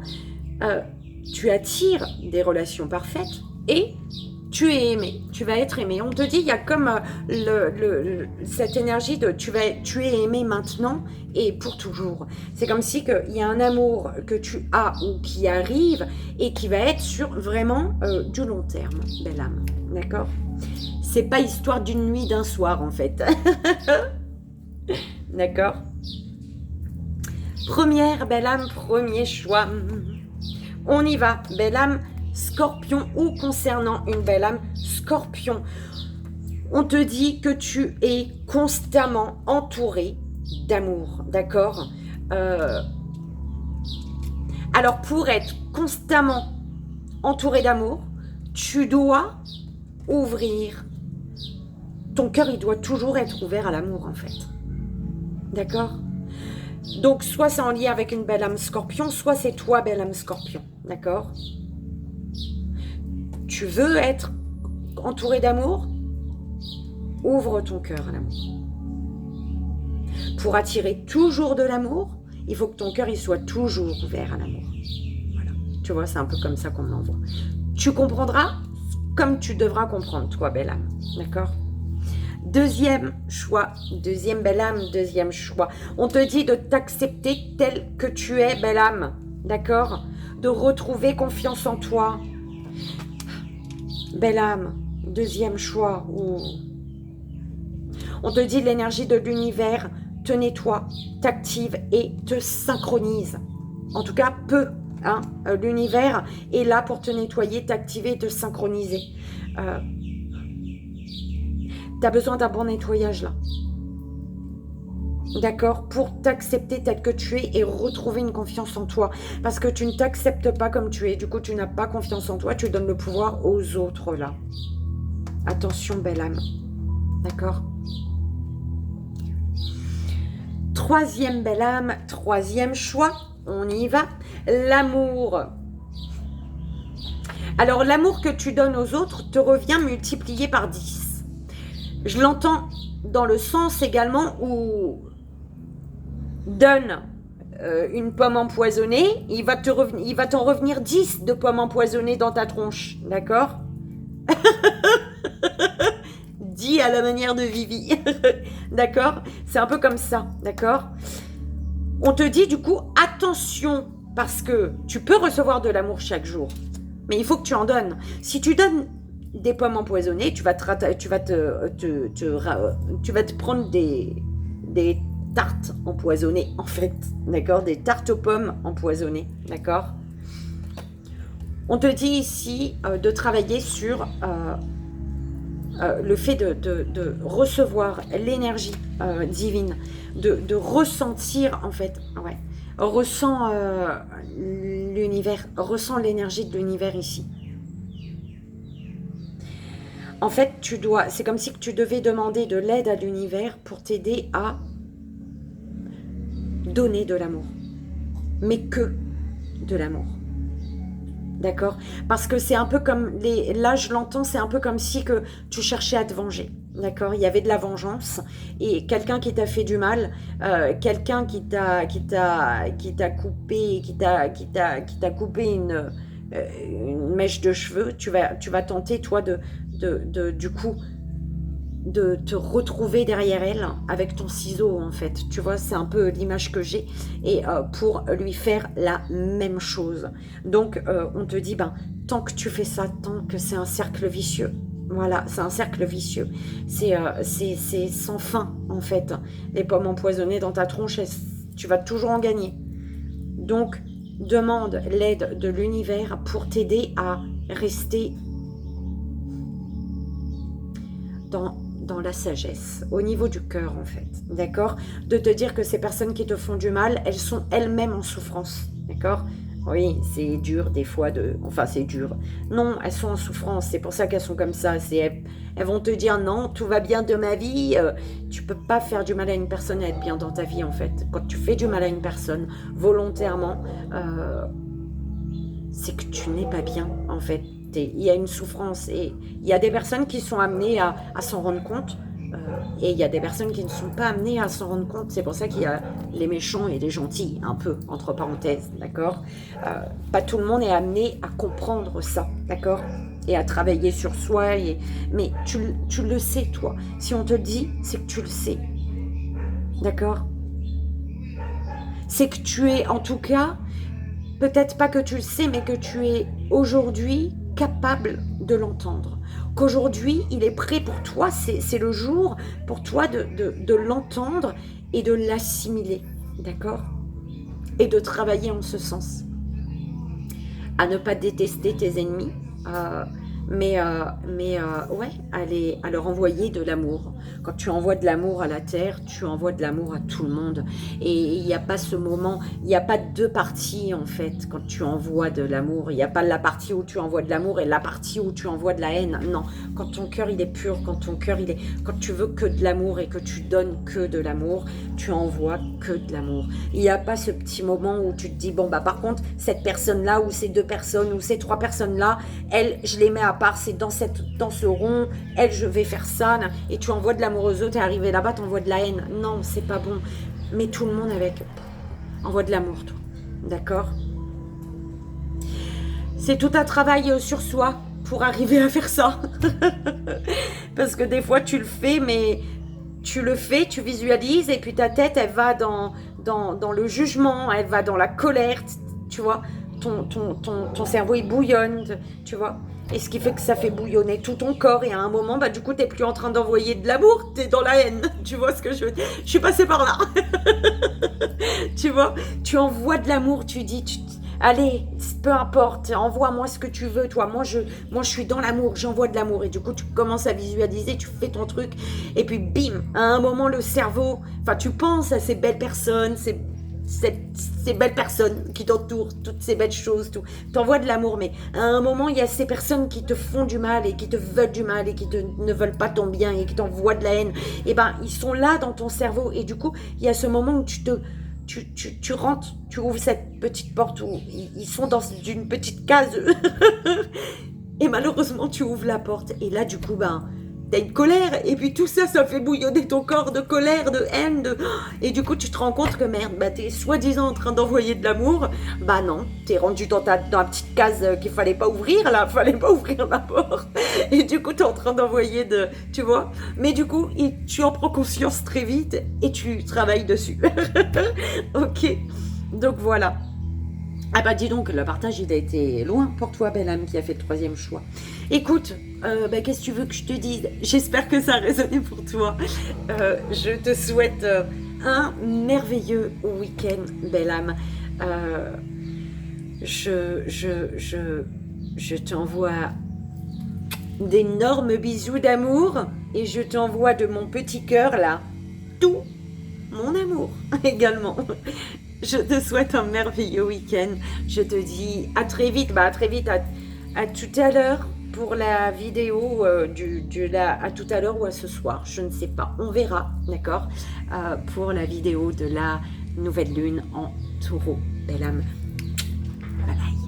S2: tu attires des relations parfaites et tu es aimé, tu vas être aimé. On te dit, il y a comme cette énergie de tu es aimé maintenant et pour toujours. C'est comme si il y a un amour que tu as ou qui arrive et qui va être sur vraiment du long terme, belle âme. D'accord? C'est pas histoire d'une nuit, d'un soir en fait. D'accord? Première belle âme, premier choix. On y va, belle âme Scorpion ou concernant une belle âme Scorpion. On te dit que tu es constamment entouré d'amour, d'accord? Alors pour être constamment entouré d'amour, tu dois ouvrir. Ton cœur, il doit toujours être ouvert à l'amour en fait. D'accord? Donc soit c'est en lien avec une belle âme Scorpion, soit c'est toi belle âme Scorpion, d'accord? Tu veux être entouré d'amour? Ouvre ton cœur à l'amour. Pour attirer toujours de l'amour, il faut que ton cœur il soit toujours ouvert à l'amour. Voilà. Tu vois, c'est un peu comme ça qu'on me l'envoie. Tu comprendras comme tu devras comprendre, toi, belle âme. D'accord? Deuxième choix, deuxième belle âme, deuxième choix. On te dit de t'accepter tel que tu es, belle âme. D'accord? De retrouver confiance en toi. Belle âme, deuxième choix. Ouh. On te dit l'énergie de l'univers te nettoie, t'active et te synchronise. En tout cas, peu. Hein, l'univers est là pour te nettoyer, t'activer et te synchroniser. Tu as besoin d'un bon nettoyage là. D'accord? Pour t'accepter tel que tu es et retrouver une confiance en toi. Parce que tu ne t'acceptes pas comme tu es. Du coup, tu n'as pas confiance en toi. Tu donnes le pouvoir aux autres là. Attention, belle âme. D'accord? Troisième belle âme, troisième choix, on y va. L'amour. Alors, l'amour que tu donnes aux autres te revient multiplié par 10. Je l'entends dans le sens également où donne une pomme empoisonnée, il va t'en revenir 10 de pommes empoisonnées dans ta tronche, d'accord? Dit à la manière de Vivi, d'accord? C'est un peu comme ça, d'accord? On te dit du coup, attention, parce que tu peux recevoir de l'amour chaque jour, mais il faut que tu en donnes. Si tu donnes des pommes empoisonnées, tu vas te prendre des tartes empoisonnées, en fait, d'accord? Des tartes aux pommes empoisonnées, d'accord? On te dit ici de travailler sur le fait de recevoir l'énergie divine, de ressentir, en fait, ouais, ressens l'univers, ressens l'énergie de l'univers ici. En fait, c'est comme si tu devais demander de l'aide à l'univers pour t'aider à donner de l'amour, mais que de l'amour. D'accord? Parce que c'est un peu comme, là je l'entends, c'est un peu comme si que tu cherchais à te venger. D'accord? Il y avait de la vengeance et quelqu'un qui t'a fait du mal, quelqu'un qui t'a coupé, qui t'a coupé une mèche de cheveux, tu vas tenter toi du coup de te retrouver derrière elle avec ton ciseau, en fait. Tu vois, c'est un peu l'image que j'ai. Et pour lui faire la même chose. Donc, on te dit, tant que tu fais ça, tant que c'est un cercle vicieux. Voilà, c'est un cercle vicieux. C'est sans fin, en fait. Les pommes empoisonnées dans ta tronche, tu vas toujours en gagner. Donc, demande l'aide de l'univers pour t'aider à rester dans la sagesse, au niveau du cœur, en fait, d'accord? De te dire que ces personnes qui te font du mal, elles sont elles-mêmes en souffrance, d'accord? Oui, c'est dur des fois enfin, c'est dur. Non, elles sont en souffrance, c'est pour ça qu'elles sont comme ça. Elles vont te dire, non, tout va bien de ma vie. Tu peux pas faire du mal à une personne et être bien dans ta vie, en fait. Quand tu fais du mal à une personne, volontairement, c'est que tu n'es pas bien, en fait. Il y a une souffrance et il y a des personnes qui sont amenées à s'en rendre compte et il y a des personnes qui ne sont pas amenées à s'en rendre compte. C'est pour ça qu'il y a les méchants et les gentils, un peu, entre parenthèses, d'accord? Pas tout le monde est amené à comprendre ça, d'accord? Et à travailler sur soi, mais tu le sais, toi. Si on te le dit, c'est que tu le sais, d'accord? C'est que tu es, en tout cas, peut-être pas que tu le sais, mais que tu es aujourd'hui capable de l'entendre, qu'aujourd'hui il est prêt pour toi, c'est le jour pour toi de l'entendre et de l'assimiler, d'accord? Et de travailler en ce sens, à ne pas détester tes ennemis, mais ouais, à leur envoyer de l'amour. Quand tu envoies de l'amour à la terre, tu envoies de l'amour à tout le monde. Et il n'y a pas ce moment, il n'y a pas deux parties, en fait, quand tu envoies de l'amour. Il n'y a pas la partie où tu envoies de l'amour et la partie où tu envoies de la haine. Non, quand ton cœur il est pur, quand tu veux que de l'amour et que tu donnes que de l'amour, tu envoies que de l'amour. Il n'y a pas ce petit moment où tu te dis, bon, par contre, cette personne-là, ou ces deux personnes, ou ces trois personnes-là, elles, je les mets à part, c'est dans ce rond, elles, je vais faire ça, et tu envoies de l'amour aux autres, t'es arrivé là-bas, t'envoies de la haine. Non, c'est pas bon. Mets tout le monde avec. Envoie de l'amour, toi. D'accord? C'est tout un travail sur soi pour arriver à faire ça. Parce que des fois, tu le fais, mais tu visualises, et puis ta tête, elle va dans le jugement, elle va dans la colère, tu vois. Ton cerveau, il bouillonne, tu vois. Et ce qui fait que ça fait bouillonner tout ton corps. Et à un moment, du coup, t'es plus en train d'envoyer de l'amour, t'es dans la haine. Tu vois ce que je veux dire? Je suis passée par là. Tu vois? Tu envoies de l'amour, tu dis, allez, peu importe, envoie-moi ce que tu veux, toi. Moi, je suis dans l'amour, j'envoie de l'amour. Et du coup, tu commences à visualiser, tu fais ton truc. Et puis, bim, à un moment, le cerveau, tu penses à ces belles personnes, ces belles personnes qui t'entourent, toutes ces belles choses, tout. T'envoies de l'amour, mais à un moment, il y a ces personnes qui te font du mal et qui te veulent du mal et qui ne veulent pas ton bien et qui t'envoient de la haine. Et ben, ils sont là dans ton cerveau. Et du coup, il y a ce moment où tu rentres, tu ouvres cette petite porte où ils sont dans une petite case. Et malheureusement, tu ouvres la porte. Et là, du coup, ben, t'as une colère. Et puis tout ça, ça fait bouillonner ton corps de colère, de haine. Et du coup, tu te rends compte que merde, bah, t'es soi-disant en train d'envoyer de l'amour. Bah non, t'es rendu dans la petite case qu'il fallait pas ouvrir, là. Fallait pas ouvrir la porte. Et du coup, t'es en train d'envoyer tu vois. Mais du coup, tu en prends conscience très vite et tu travailles dessus. Ok. Donc voilà. Ah bah dis donc, le partage il a été loin pour toi, belle âme qui a fait le 3e choix. Écoute, qu'est-ce que tu veux que je te dise? J'espère que ça a résonné pour toi. Je te souhaite un merveilleux week-end, belle âme. Je t'envoie d'énormes bisous d'amour et je t'envoie de mon petit cœur là tout mon amour également. Je te souhaite un merveilleux week-end. Je te dis à très vite, à tout à l'heure pour la vidéo à tout à l'heure ou à ce soir, je ne sais pas, on verra, d'accord, pour la vidéo de la nouvelle lune en taureau. Belle âme, bye bye.